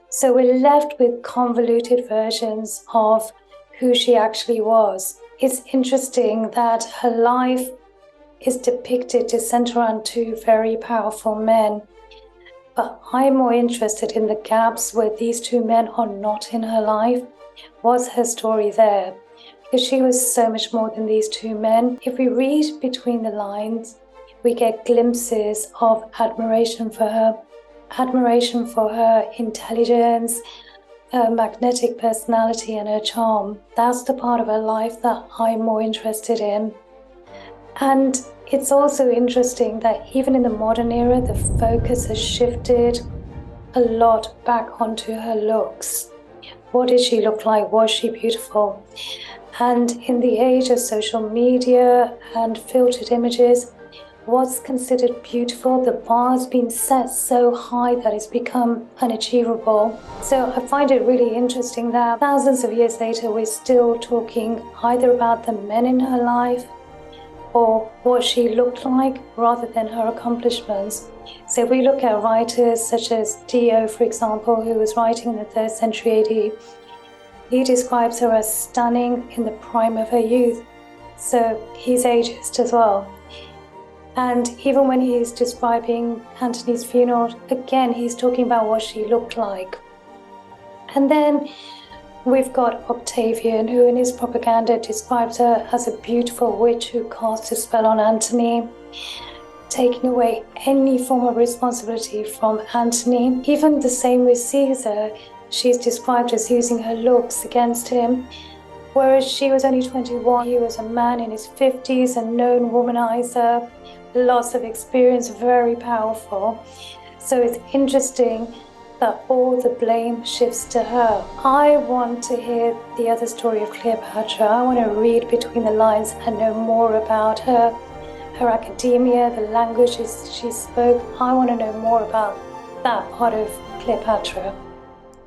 So we're left with convoluted versions of who she actually was. It's interesting that her life is depicted to center on 2 very powerful men. But I'm more interested in the gaps where these 2 men are not in her life. Was her story there? Because she was so much more than these 2 men. If we read between the lines, we get glimpses of admiration for her intelligence, her magnetic personality and her charm. That's the part of her life that I'm more interested in. And it's also interesting that even in the modern era, the focus has shifted a lot back onto her looks. What did she look like? Was she beautiful? And in the age of social media and filtered images, what's considered beautiful, the bar's been set so high that it's become unachievable. So I find it really interesting that thousands of years later, we're still talking either about the men in her life or what she looked like rather than her accomplishments. So if we look at writers such as Dio, for example, who was writing in the 3rd century AD, he describes her as stunning in the prime of her youth. So he's ageist as well. And even when he's describing Antony's funeral, again, he's talking about what she looked like. And then we've got Octavian, who in his propaganda describes her as a beautiful witch who cast a spell on Antony, taking away any form of responsibility from Antony. Even the same with Caesar, she's described as using her looks against him. Whereas she was only 21, he was a man in his 50s, a known womanizer, lots of experience, very powerful. So it's interesting that all the blame shifts to her. I want to hear the other story of Cleopatra. I want to read between the lines and know more about her academia, the languages she spoke. I want to know more about that part of Cleopatra.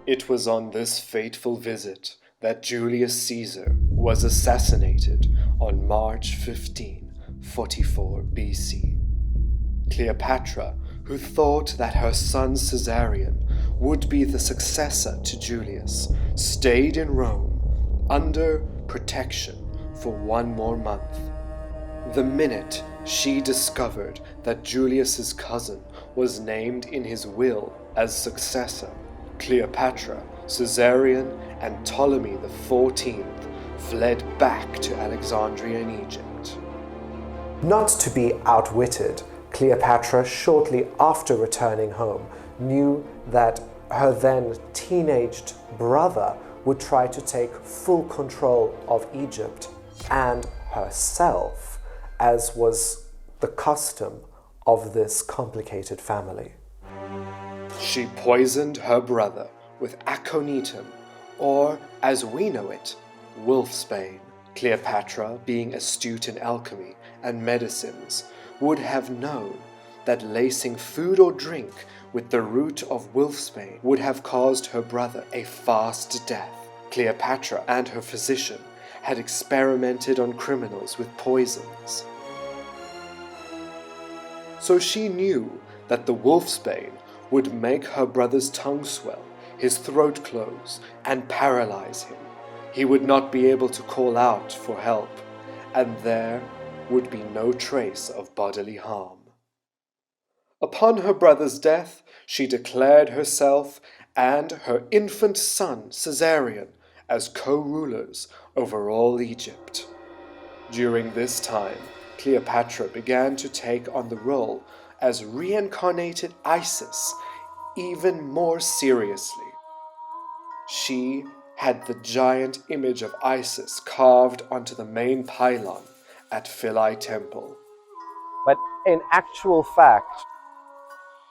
It was on this fateful visit that Julius Caesar was assassinated on March 15, 44 BC. Cleopatra, who thought that her son Caesarion would be the successor to Julius, stayed in Rome under protection for 1 more month. The minute she discovered that Julius's cousin was named in his will as successor, Cleopatra, Caesarion, and Ptolemy XIV fled back to Alexandria in Egypt. Not to be outwitted, Cleopatra, shortly after returning home, knew that her then teenaged brother would try to take full control of Egypt and herself, as was the custom of this complicated family. She poisoned her brother with aconitum, or, as we know it, wolfsbane. Cleopatra, being astute in alchemy and medicines, would have known that lacing food or drink with the root of wolfsbane would have caused her brother a fast death. Cleopatra and her physician had experimented on criminals with poisons. So she knew that the wolfsbane would make her brother's tongue swell, his throat close, and paralyze him. He would not be able to call out for help, and there would be no trace of bodily harm. Upon her brother's death, she declared herself and her infant son, Caesarion, as co-rulers over all Egypt. During this time, Cleopatra began to take on the role as reincarnated Isis even more seriously. She had the giant image of Isis carved onto the main pylon at Philae Temple. But in actual fact,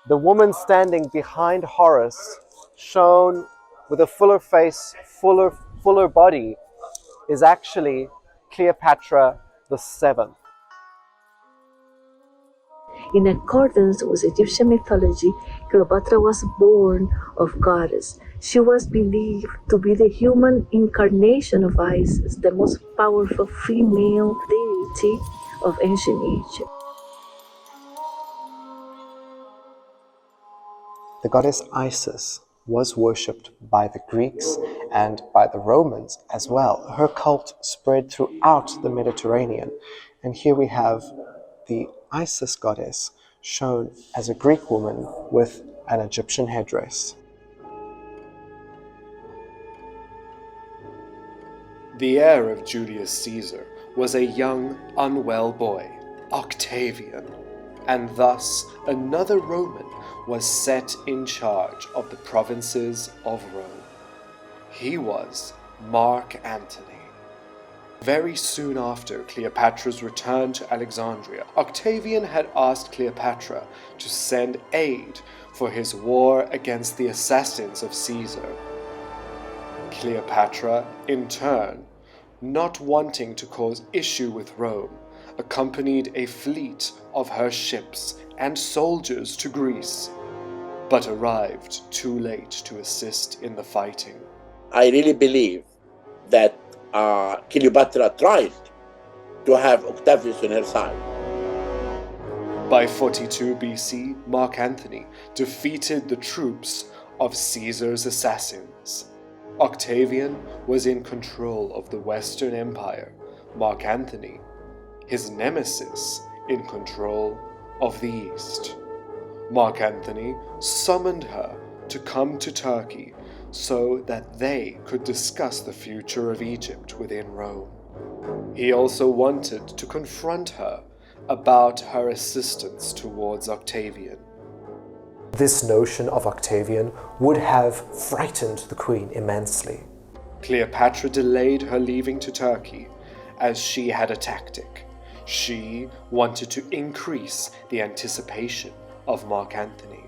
the woman standing behind Horus, shown with a fuller face, fuller body, is actually Cleopatra the Seventh. In accordance with Egyptian mythology, Cleopatra was born of goddess. She was believed to be the human incarnation of Isis, the most powerful female deity of ancient Egypt. The goddess Isis was worshipped by the Greeks and by the Romans as well. Her cult spread throughout the Mediterranean. And here we have the Isis goddess shown as a Greek woman with an Egyptian headdress. The heir of Julius Caesar was a young, unwell boy, Octavian, and thus another Roman was set in charge of the provinces of Rome. He was Mark Antony. Very soon after Cleopatra's return to Alexandria, Octavian had asked Cleopatra to send aid for his war against the assassins of Caesar. Cleopatra, in turn, not wanting to cause issue with Rome, accompanied a fleet of her ships and soldiers to Greece, but arrived too late to assist in the fighting. I really believe that Cleopatra tried to have Octavius on her side. By 42 BC, Mark Antony defeated the troops of Caesar's assassins. Octavian was in control of the Western Empire, Mark Antony, his nemesis, in control of the East. Mark Antony summoned her to come to Turkey so that they could discuss the future of Egypt within Rome. He also wanted to confront her about her assistance towards Octavian. This notion of Octavian would have frightened the queen immensely. Cleopatra delayed her leaving to Turkey as she had a tactic. She wanted to increase the anticipation of Mark Antony.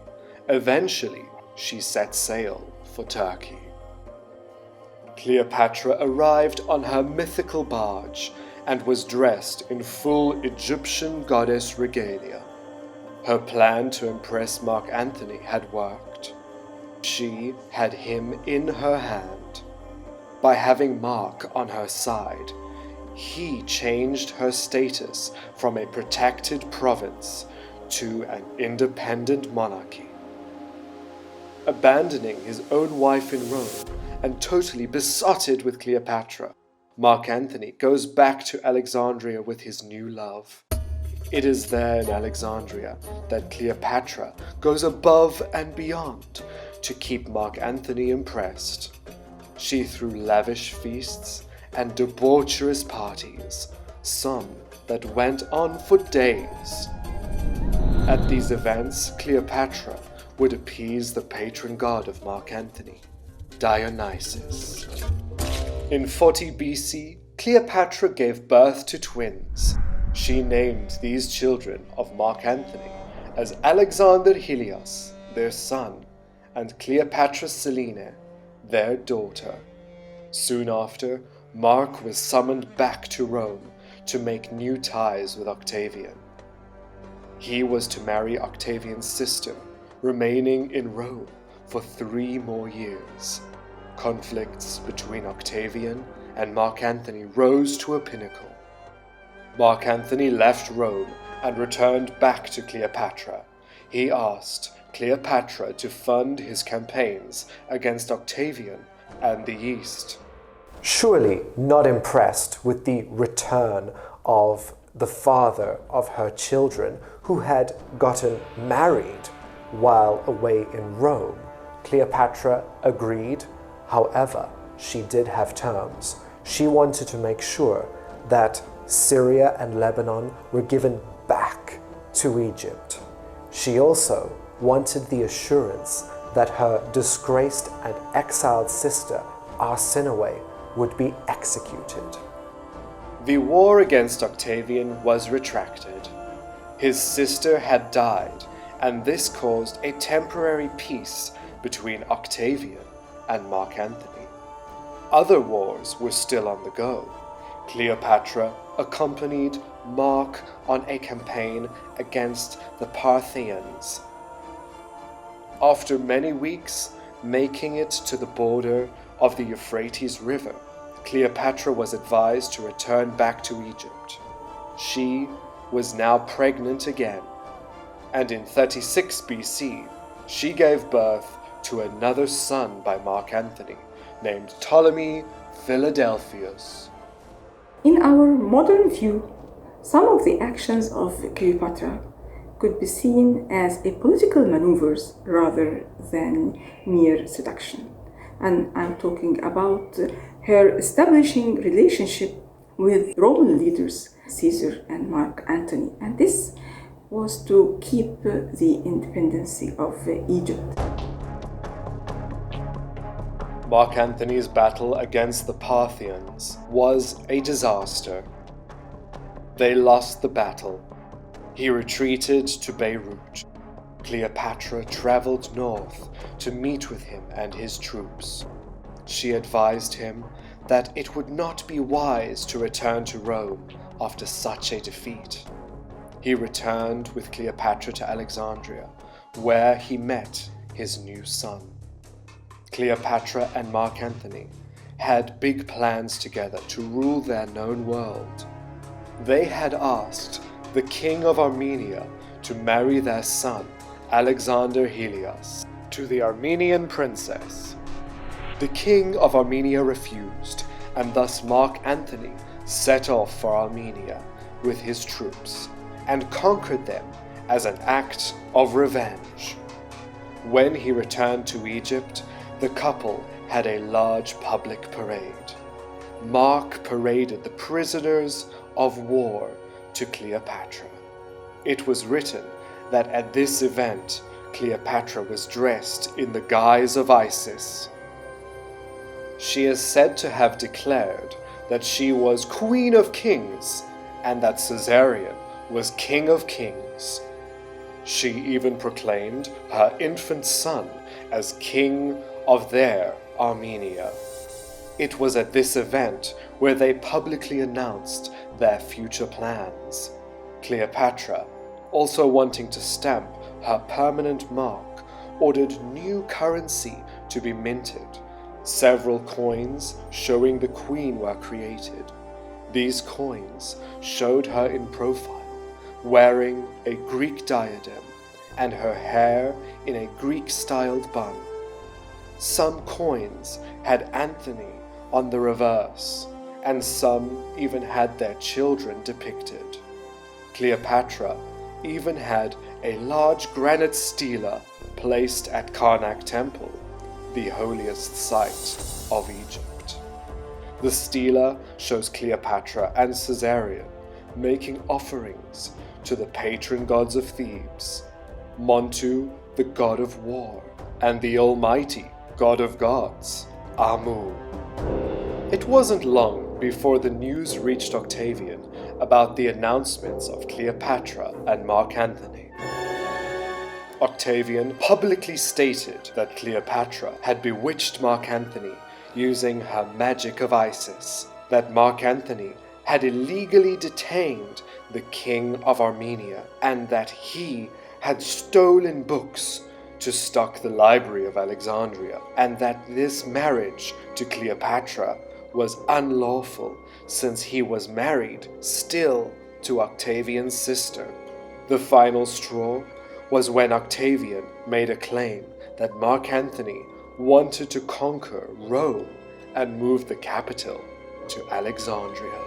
Eventually, she set sail for Turkey. Cleopatra arrived on her mythical barge and was dressed in full Egyptian goddess regalia. Her plan to impress Mark Antony had worked. She had him in her hand. By having Mark on her side, he changed her status from a protected province to an independent monarchy. Abandoning his own wife in Rome and totally besotted with Cleopatra, Mark Antony goes back to Alexandria with his new love. It is there in Alexandria that Cleopatra goes above and beyond to keep Mark Antony impressed. She threw lavish feasts and debaucherous parties, some that went on for days. At these events, Cleopatra would appease the patron god of Mark Antony, Dionysus. In 40 BC, Cleopatra gave birth to twins. She named these children of Mark Antony as Alexander Helios, their son, and Cleopatra Selene, their daughter. Soon after, Mark was summoned back to Rome to make new ties with Octavian. He was to marry Octavian's sister, remaining in Rome for 3 more years. Conflicts between Octavian and Mark Antony rose to a pinnacle. Mark Antony left Rome and returned back to Cleopatra. He asked Cleopatra to fund his campaigns against Octavian and the East. Surely not impressed with the return of the father of her children, who had gotten married while away in Rome, Cleopatra agreed. However, she did have terms. She wanted to make sure that Syria and Lebanon were given back to Egypt. She also wanted the assurance that her disgraced and exiled sister, Arsinoe, would be executed. The war against Octavian was retracted. His sister had died, and this caused a temporary peace between Octavian and Mark Antony. Other wars were still on the go. Cleopatra accompanied Mark on a campaign against the Parthians. After many weeks making it to the border of the Euphrates River, Cleopatra was advised to return back to Egypt. She was now pregnant again, and in 36 BC, she gave birth to another son by Mark Antony, named Ptolemy Philadelphus. In our modern view, some of the actions of Cleopatra could be seen as a political maneuvers rather than mere seduction. And I'm talking about her establishing relationship with Roman leaders, Caesar and Mark Antony. And this was to keep the independence of Egypt. Mark Antony's battle against the Parthians was a disaster. They lost the battle. He retreated to Beirut. Cleopatra traveled north to meet with him and his troops. She advised him that it would not be wise to return to Rome after such a defeat. He returned with Cleopatra to Alexandria, where he met his new son. Cleopatra and Mark Antony had big plans together to rule their known world. They had asked the king of Armenia to marry their son, Alexander Helios, to the Armenian princess. The king of Armenia refused, and thus Mark Antony set off for Armenia with his troops and conquered them as an act of revenge. When he returned to Egypt, the couple had a large public parade. Mark paraded the prisoners of war to Cleopatra. It was written that at this event, Cleopatra was dressed in the guise of Isis. She is said to have declared that she was Queen of Kings and that Caesarion was King of Kings. She even proclaimed her infant son as King of their Armenia. It was at this event where they publicly announced their future plans. Cleopatra, also wanting to stamp her permanent mark, ordered new currency to be minted. Several coins showing the queen were created. These coins showed her in profile, wearing a Greek diadem and her hair in a Greek-styled bun. Some coins had Antony on the reverse, and some even had their children depicted. Cleopatra even had a large granite stela placed at Karnak Temple, the holiest site of Egypt. The stela shows Cleopatra and Caesarion making offerings to the patron gods of Thebes, Montu, the god of war, and the Almighty, god of gods, Amu. It wasn't long before the news reached Octavian about the announcements of Cleopatra and Mark Antony. Octavian publicly stated that Cleopatra had bewitched Mark Antony using her magic of Isis, that Mark Antony had illegally detained the king of Armenia, and that he had stolen books to stock the library of Alexandria, and that this marriage to Cleopatra was unlawful since he was married still to Octavian's sister. The final straw was when Octavian made a claim that Mark Antony wanted to conquer Rome and move the capital to Alexandria.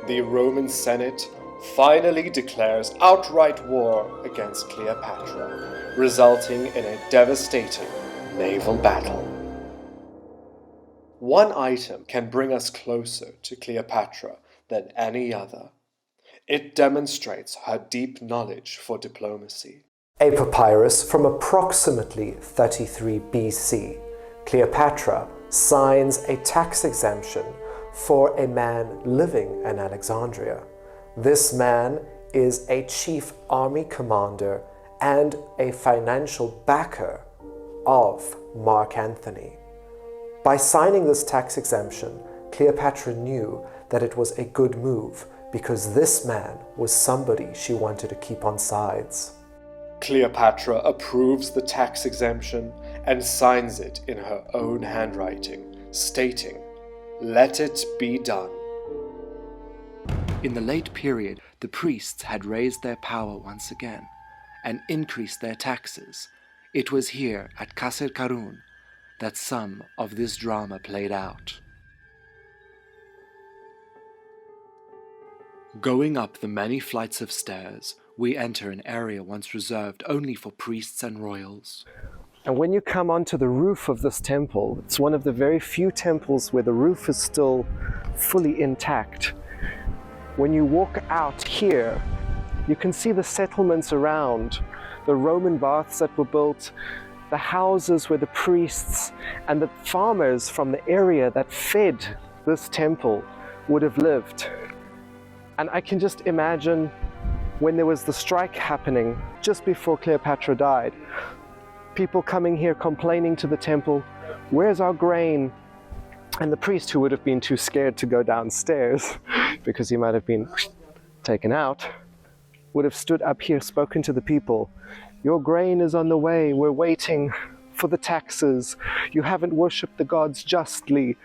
The Roman Senate finally declares outright war against Cleopatra, resulting in a devastating naval battle. One item can bring us closer to Cleopatra than any other. It demonstrates her deep knowledge for diplomacy. A papyrus from approximately 33 BC. Cleopatra signs a tax exemption for a man living in Alexandria. This man is a chief army commander and a financial backer of Mark Antony. By signing this tax exemption, Cleopatra knew that it was a good move because this man was somebody she wanted to keep on sides. Cleopatra approves the tax exemption and signs it in her own handwriting, stating, "Let it be done." In the late period, the priests had raised their power once again and increased their taxes. It was here at Kaser Karun that some of this drama played out. Going up the many flights of stairs, we enter an area once reserved only for priests and royals. And when you come onto the roof of this temple, it's one of the very few temples where the roof is still fully intact. When you walk out here, you can see the settlements around, the Roman baths that were built, the houses where the priests and the farmers from the area that fed this temple would have lived. And I can just imagine when there was the strike happening just before Cleopatra died, people coming here complaining to the temple, "Where's our grain?" And the priest, who would have been too scared to go downstairs because he might have been taken out, would have stood up here, spoken to the people. "Your grain is on the way. We're waiting for the taxes. You haven't worshipped the gods justly,"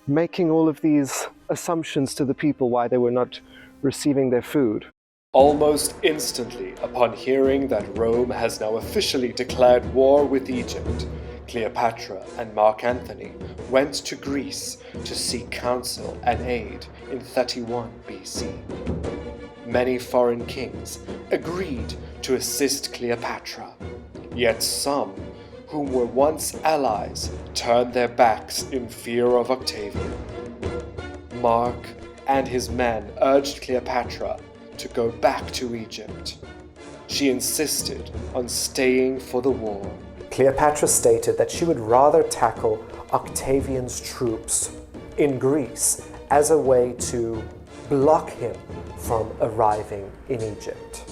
making all of these assumptions to the people why they were not receiving their food. Almost instantly upon hearing that Rome has now officially declared war with Egypt, Cleopatra and Mark Antony went to Greece to seek counsel and aid in 31 BC. Many foreign kings agreed to assist Cleopatra, yet some, whom were once allies, turned their backs in fear of Octavian. Mark and his men urged Cleopatra to go back to Egypt. She insisted on staying for the war. Cleopatra stated that she would rather tackle Octavian's troops in Greece as a way to block him from arriving in Egypt.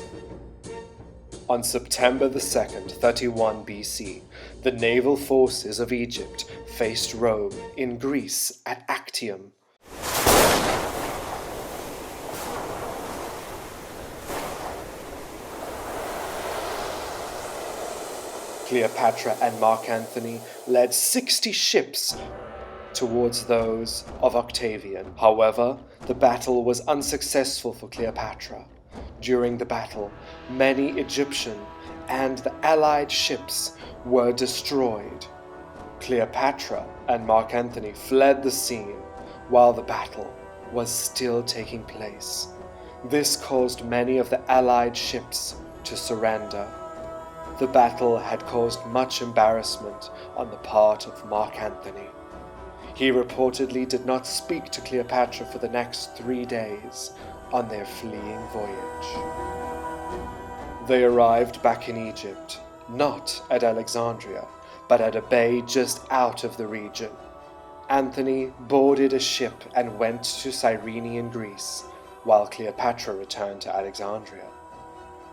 On September the 2nd, 31 BC, the naval forces of Egypt faced Rome in Greece at Actium. Cleopatra and Mark Antony led 60 ships towards those of Octavian. However, the battle was unsuccessful for Cleopatra. During the battle, many Egyptian and the allied ships were destroyed. Cleopatra and Mark Antony fled the scene while the battle was still taking place. This caused many of the allied ships to surrender. The battle had caused much embarrassment on the part of Mark Antony. He reportedly did not speak to Cleopatra for the next 3 days on their fleeing voyage. They arrived back in Egypt not at Alexandria, but at a bay just out of the region. Antony boarded a ship and went to Cyrene in Greece, while Cleopatra returned to Alexandria.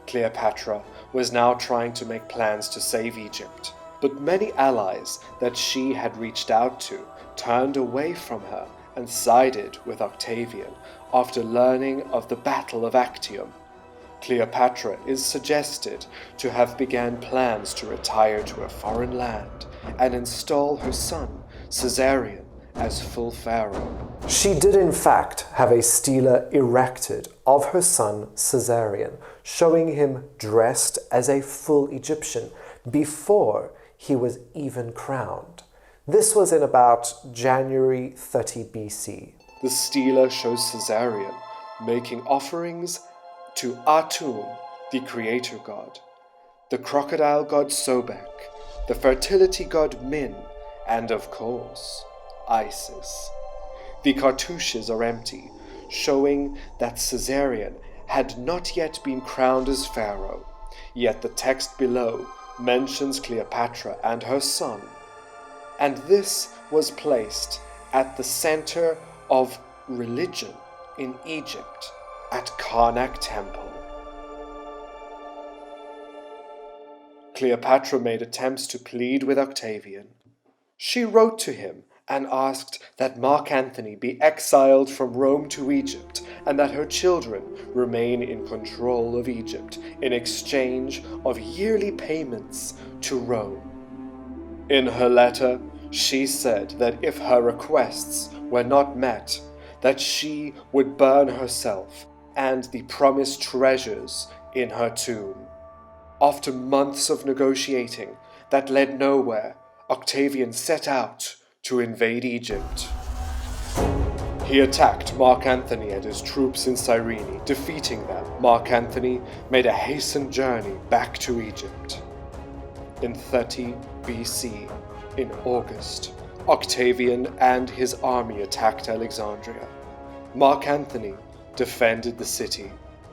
Cleopatra was now trying to make plans to save Egypt, but many allies that she had reached out to turned away from her and sided with Octavian after learning of the Battle of Actium. Cleopatra is suggested to have begun plans to retire to a foreign land and install her son, Caesarion, as full pharaoh. She did in fact have a stela erected of her son Caesarion, showing him dressed as a full Egyptian before he was even crowned. This was in about January 30 BC. The stela shows Caesarion making offerings to Atum, the creator god, the crocodile god Sobek, the fertility god Min, and of course, Isis. The cartouches are empty, showing that Caesarion had not yet been crowned as pharaoh, yet the text below mentions Cleopatra and her son, and this was placed at the center of religion in Egypt at Karnak Temple. Cleopatra made attempts to plead with Octavian. She wrote to him and asked that Mark Antony be exiled from Rome to Egypt and that her children remain in control of Egypt in exchange of yearly payments to Rome. In her letter, she said that if her requests were not met, that she would burn herself and the promised treasures in her tomb. After months of negotiating that led nowhere, Octavian set out to invade Egypt. He attacked Mark Antony and his troops in Cyrene. Defeating them, Mark Antony made a hastened journey back to Egypt. In 30 BC, in August, Octavian and his army attacked Alexandria. Mark Antony defended the city,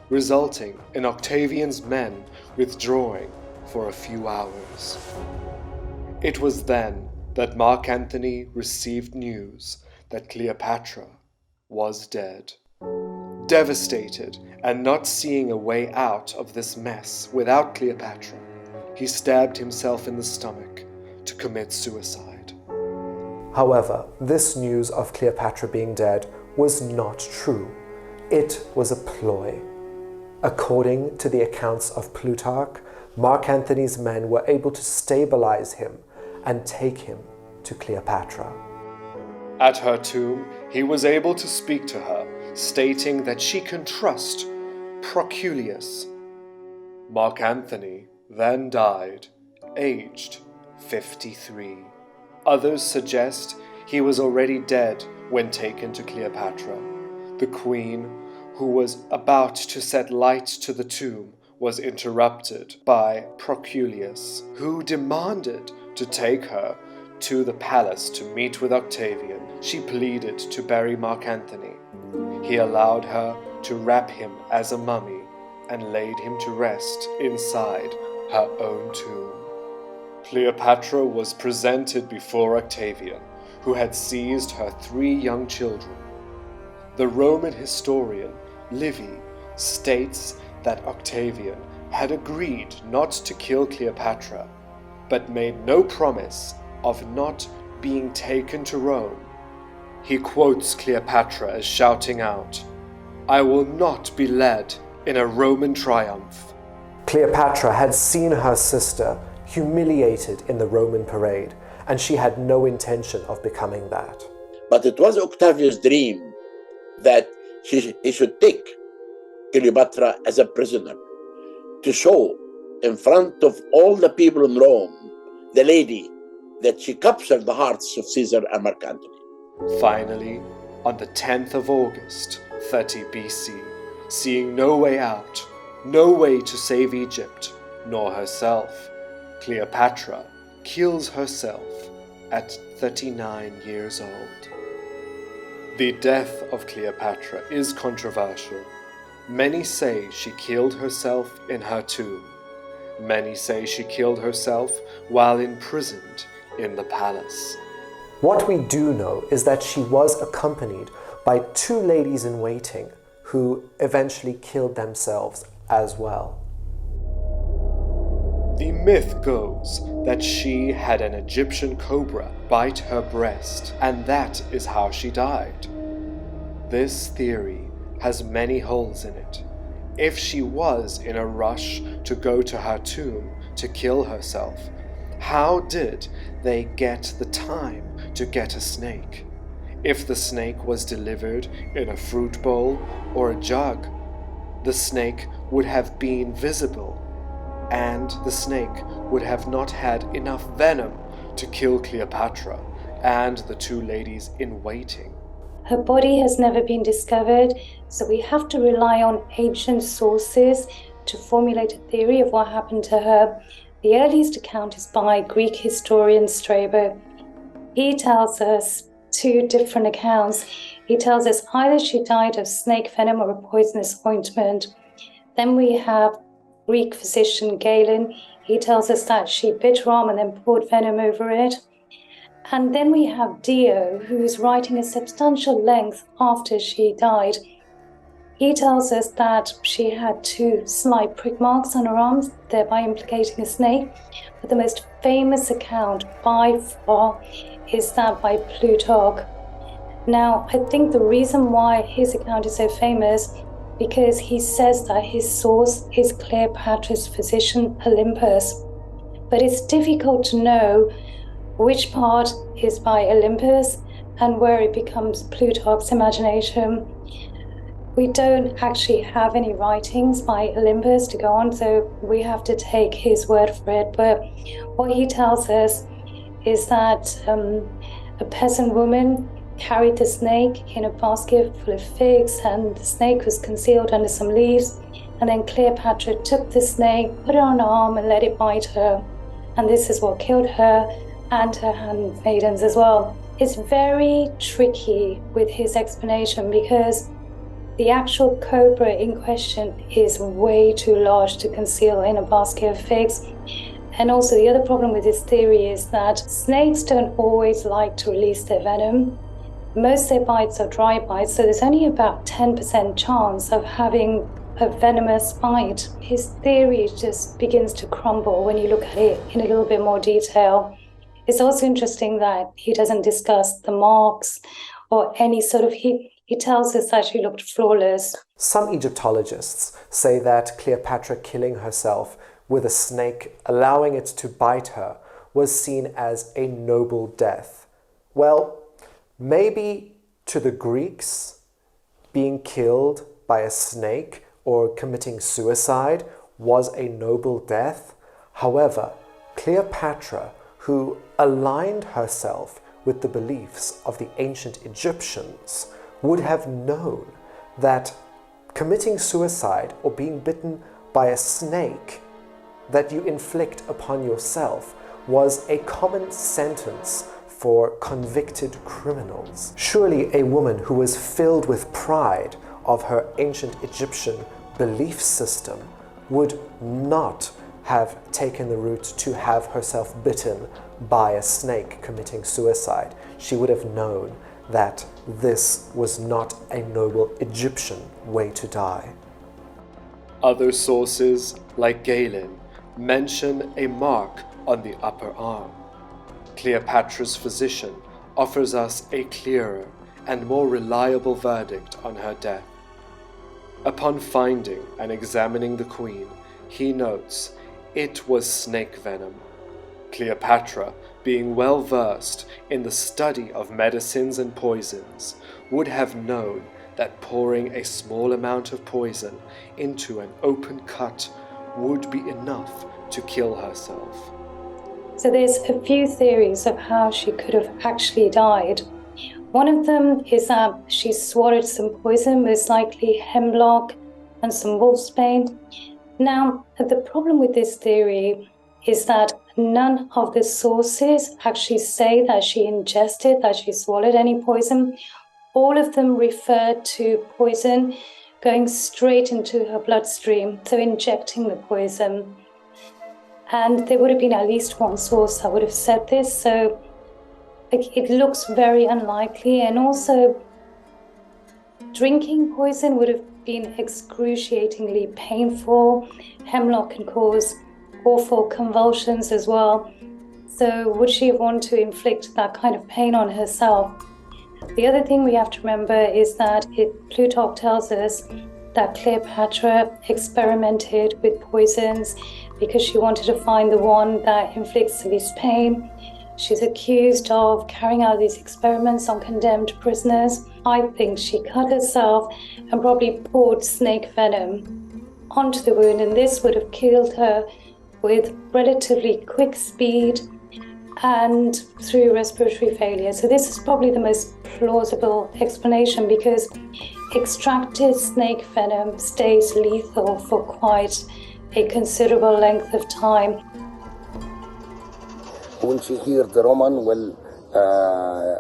resulting in Octavian's men withdrawing for a few hours. It was then that Mark Antony received news that Cleopatra was dead. Devastated and not seeing a way out of this mess without Cleopatra, he stabbed himself in the stomach to commit suicide. However, this news of Cleopatra being dead was not true. It was a ploy. According to the accounts of Plutarch, Mark Antony's men were able to stabilize him and take him to Cleopatra. At her tomb, he was able to speak to her, stating that she can trust Proculius. Mark Antony then died, aged 53. Others suggest he was already dead when taken to Cleopatra. The queen, who was about to set light to the tomb, was interrupted by Proculius, who demanded to take her to the palace to meet with Octavian. She pleaded to bury Mark Antony. He allowed her to wrap him as a mummy and laid him to rest inside her own tomb. Cleopatra was presented before Octavian, who had seized her 3 young children. The Roman historian Livy states that Octavian had agreed not to kill Cleopatra, but made no promise of not being taken to Rome. He quotes Cleopatra as shouting out, "I will not be led in a Roman triumph." Cleopatra had seen her sister humiliated in the Roman parade, and she had no intention of becoming that. But it was Octavian's dream that he should take Cleopatra as a prisoner to show in front of all the people in Rome, the lady, that she captured the hearts of Caesar and Mark Antony. Finally, on the 10th of August, 30 BC, seeing no way out, no way to save Egypt, nor herself, Cleopatra kills herself at 39 years old. The death of Cleopatra is controversial. Many say she killed herself in her tomb. Many say she killed herself while imprisoned in the palace. What we do know is that she was accompanied by 2 ladies in waiting who eventually killed themselves as well. The myth goes that she had an Egyptian cobra bite her breast, and that is how she died. This theory has many holes in it. If she was in a rush to go to her tomb to kill herself, how did they get the time to get a snake? If the snake was delivered in a fruit bowl or a jug, the snake would have been visible, and the snake would have not had enough venom to kill Cleopatra and the 2 ladies in waiting. Her body has never been discovered, so we have to rely on ancient sources to formulate a theory of what happened to her. The earliest account is by Greek historian Strabo. He tells us 2 different accounts. He tells us either she died of snake venom or a poisonous ointment. Then we have Greek physician Galen. He tells us that she bit her arm and then poured venom over it. And then we have Dio, who's writing a substantial length after she died. He tells us that she had 2 slight prick marks on her arms, thereby implicating a snake. But the most famous account by far is that by Plutarch. Now, I think the reason why his account is so famous because he says that his source is Cleopatra's physician Olympus. But it's difficult to know which part is by Olympus and where it becomes Plutarch's imagination. We don't actually have any writings by Olympus to go on, so we have to take his word for it. But what he tells us is that a peasant woman carried the snake in a basket full of figs, and the snake was concealed under some leaves. And then Cleopatra took the snake, put it on her arm, and let it bite her. And this is what killed her and her handmaidens as well. It's very tricky with his explanation because the actual cobra in question is way too large to conceal in a basket of figs. And also the other problem with this theory is that snakes don't always like to release their venom. Most of their bites are dry bites, so there's only about 10% chance of having a venomous bite. His theory just begins to crumble when you look at it in a little bit more detail. It's also interesting that he doesn't discuss the marks or any sort of, he tells us that she looked flawless. Some Egyptologists say that Cleopatra killing herself with a snake, allowing it to bite her, was seen as a noble death. Well, maybe to the Greeks, being killed by a snake or committing suicide was a noble death. However, Cleopatra, who aligned herself with the beliefs of the ancient Egyptians, would have known that committing suicide or being bitten by a snake that you inflict upon yourself was a common sentence for convicted criminals. Surely a woman who was filled with pride of her ancient Egyptian belief system would not have taken the route to have herself bitten by a snake committing suicide. She would have known that this was not a noble Egyptian way to die. Other sources, like Galen, mention a mark on the upper arm. Cleopatra's physician offers us a clearer and more reliable verdict on her death. Upon finding and examining the queen, he notes it was snake venom. Cleopatra, being well versed in the study of medicines and poisons, would have known that pouring a small amount of poison into an open cut would be enough to kill herself. So there's a few theories of how she could have actually died. One of them is that she swallowed some poison, most likely hemlock and some wolfsbane. Now, the problem with this theory is that none of the sources actually say that she ingested, that she swallowed any poison. All of them refer to poison going straight into her bloodstream, so injecting the poison. And there would have been at least one source that would have said this, so it looks very unlikely. And also, drinking poison would have been excruciatingly painful. Hemlock can cause awful convulsions as well. So would she want to inflict that kind of pain on herself? The other thing we have to remember is that Plutarch tells us that Cleopatra experimented with poisons because she wanted to find the one that inflicts the least pain. She's accused of carrying out these experiments on condemned prisoners. I think she cut herself and probably poured snake venom onto the wound, and this would have killed her with relatively quick speed and through respiratory failure. So this is probably the most plausible explanation, because extracted snake venom stays lethal for quite a considerable length of time. When she hears the Roman will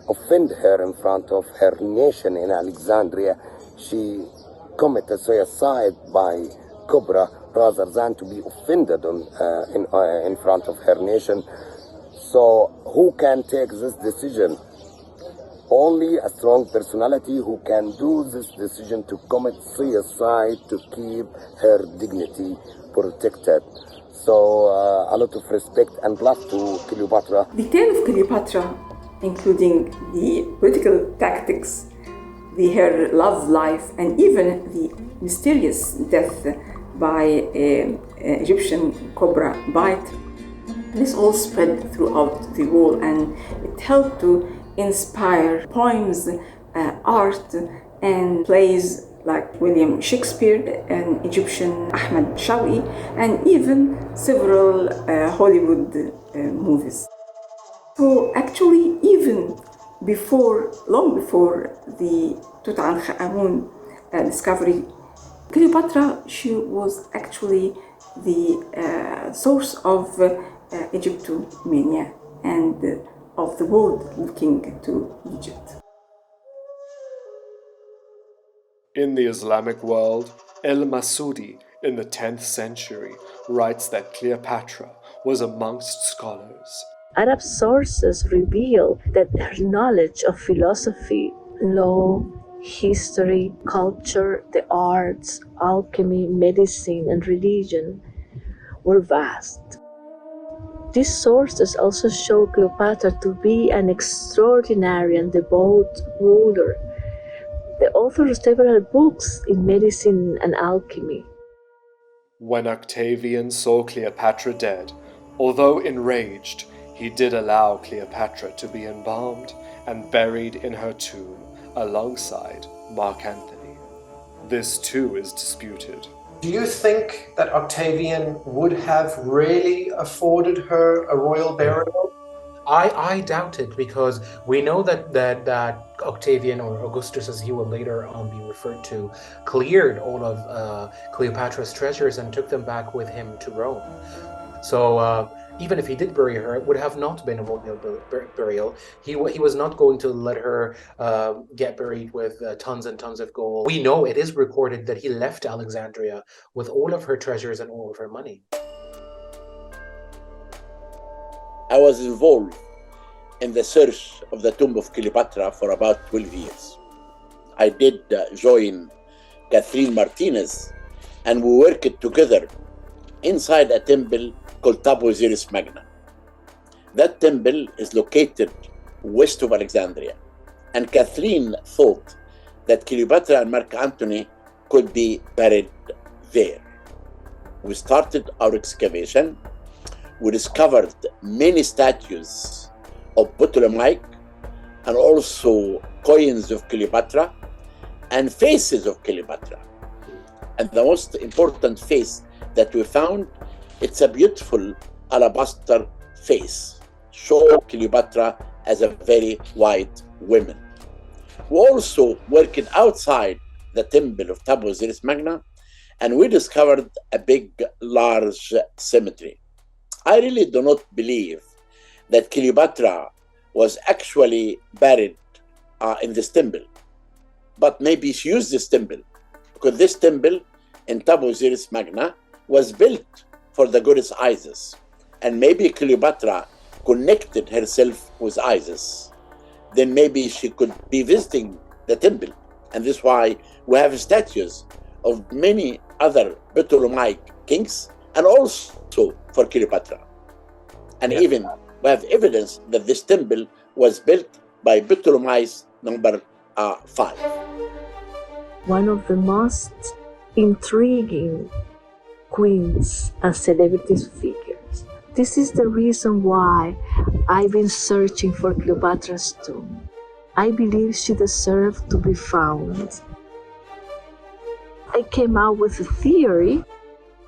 offend her in front of her nation in Alexandria, she committed suicide by cobra rather than to be offended in front of her nation. So who can take this decision? Only a strong personality who can do this decision to commit suicide to keep her dignity protected. So a lot of respect and love to Cleopatra. The tale of Cleopatra, including the political tactics, her love life, and even the mysterious death by an Egyptian cobra bite, this all spread throughout the world, and it helped to inspire poems, art, and plays like William Shakespeare and Egyptian Ahmed Shawqi, and even several Hollywood movies. So actually, even long before the Tutankhamun discovery, Cleopatra, she was actually the source of Egyptomania and of the world looking to Egypt. In the Islamic world, El-Masudi in the 10th century writes that Cleopatra was amongst scholars. Arab sources reveal that her knowledge of philosophy, law, history, culture, the arts, alchemy, medicine, and religion were vast. These sources also show Cleopatra to be an extraordinary and devout ruler, the author of several books in medicine and alchemy. When Octavian saw Cleopatra dead, although enraged, he did allow Cleopatra to be embalmed and buried in her tomb alongside Mark Antony. This too is disputed. Do you think that Octavian would have really afforded her a royal burial? I doubt it, because we know that Octavian, or Augustus as he will later on be referred to, cleared all of Cleopatra's treasures and took them back with him to Rome. So even if he did bury her, it would have not been a royal burial. He was not going to let her get buried with tons and tons of gold. We know it is recorded that he left Alexandria with all of her treasures and all of her money. I was involved in the search of the tomb of Cleopatra for about 12 years. I did join Catherine Martinez, and we worked together inside a temple called Taposiris Magna. That temple is located west of Alexandria, and Catherine thought that Cleopatra and Mark Antony could be buried there. We started our excavation. We discovered many statues of Ptolemaic and also coins of Cleopatra and faces of Cleopatra. And the most important face that we found, it's a beautiful alabaster face, showing Cleopatra as a very white woman. We also worked outside the temple of Taposiris Magna, and we discovered a big, large cemetery. I really do not believe that Cleopatra was actually buried in this temple, but maybe she used this temple, because this temple in Taposiris Magna was built for the goddess Isis. and maybe Cleopatra connected herself with Isis, then maybe she could be visiting the temple. And this is why we have statues of many other Ptolemaic kings, and also for Cleopatra. And even we have evidence that this temple was built by Ptolemy's number 5. One of the most intriguing queens and celebrities figures. This is the reason why I've been searching for Cleopatra's tomb. I believe she deserved to be found. I came out with a theory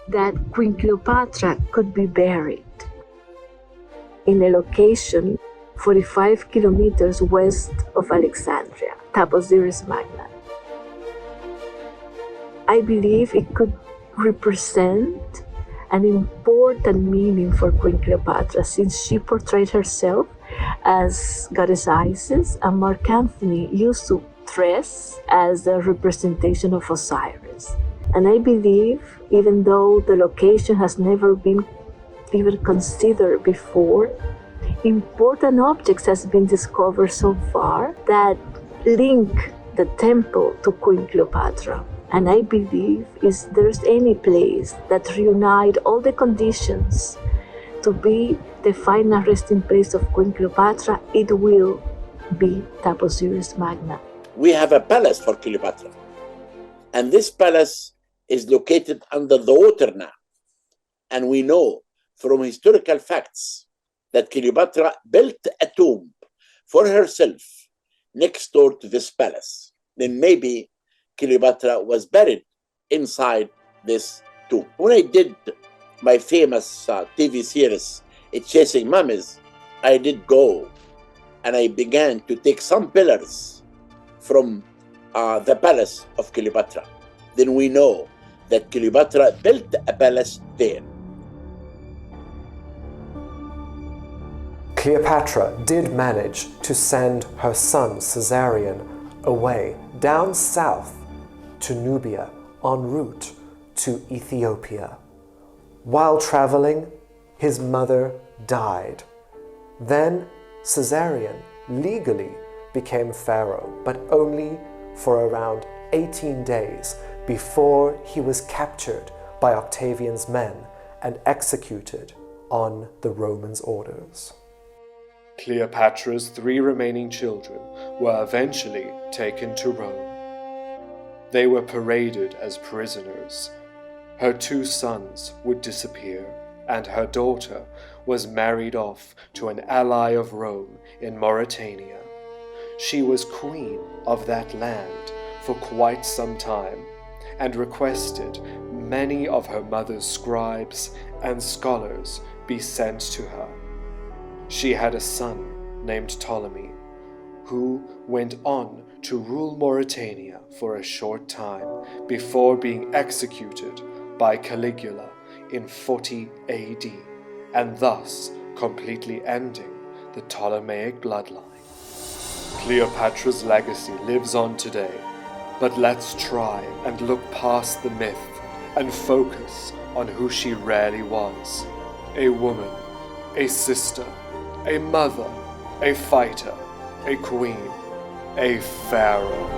that Queen Cleopatra could be buried in a location 45 kilometers west of Alexandria, Taposiris Magna. I believe it could represent an important meaning for Queen Cleopatra, since she portrayed herself as goddess Isis, and Mark Antony used to dress as the representation of Osiris. And I believe, even though the location has never been even considered before, important objects has been discovered so far that link the temple to Queen Cleopatra. And I believe if there's any place that reunite all the conditions to be the final resting place of Queen Cleopatra, it will be Taposiris Magna. We have a palace for Cleopatra, and this palace is located under the water now. And we know from historical facts that Cleopatra built a tomb for herself next door to this palace. Then maybe Cleopatra was buried inside this tomb. When I did my famous TV series, Chasing Mummies, I did go and I began to take some pillars from the palace of Cleopatra. Then we know that Cleopatra built a palace there. Cleopatra did manage to send her son Caesarion away down south to Nubia en route to Ethiopia. While traveling, his mother died. Then Caesarion legally became pharaoh, but only for around 18 days before he was captured by Octavian's men and executed on the Romans' orders. Cleopatra's 3 remaining children were eventually taken to Rome. They were paraded as prisoners. Her 2 sons would disappear, and her daughter was married off to an ally of Rome in Mauritania. She was queen of that land for quite some time, and requested many of her mother's scribes and scholars be sent to her. She had a son named Ptolemy, who went on to rule Mauritania for a short time before being executed by Caligula in 40 AD, and thus completely ending the Ptolemaic bloodline. Cleopatra's legacy lives on today, but let's try and look past the myth and focus on who she really was: a woman, a sister, a mother, a fighter, a queen, a pharaoh.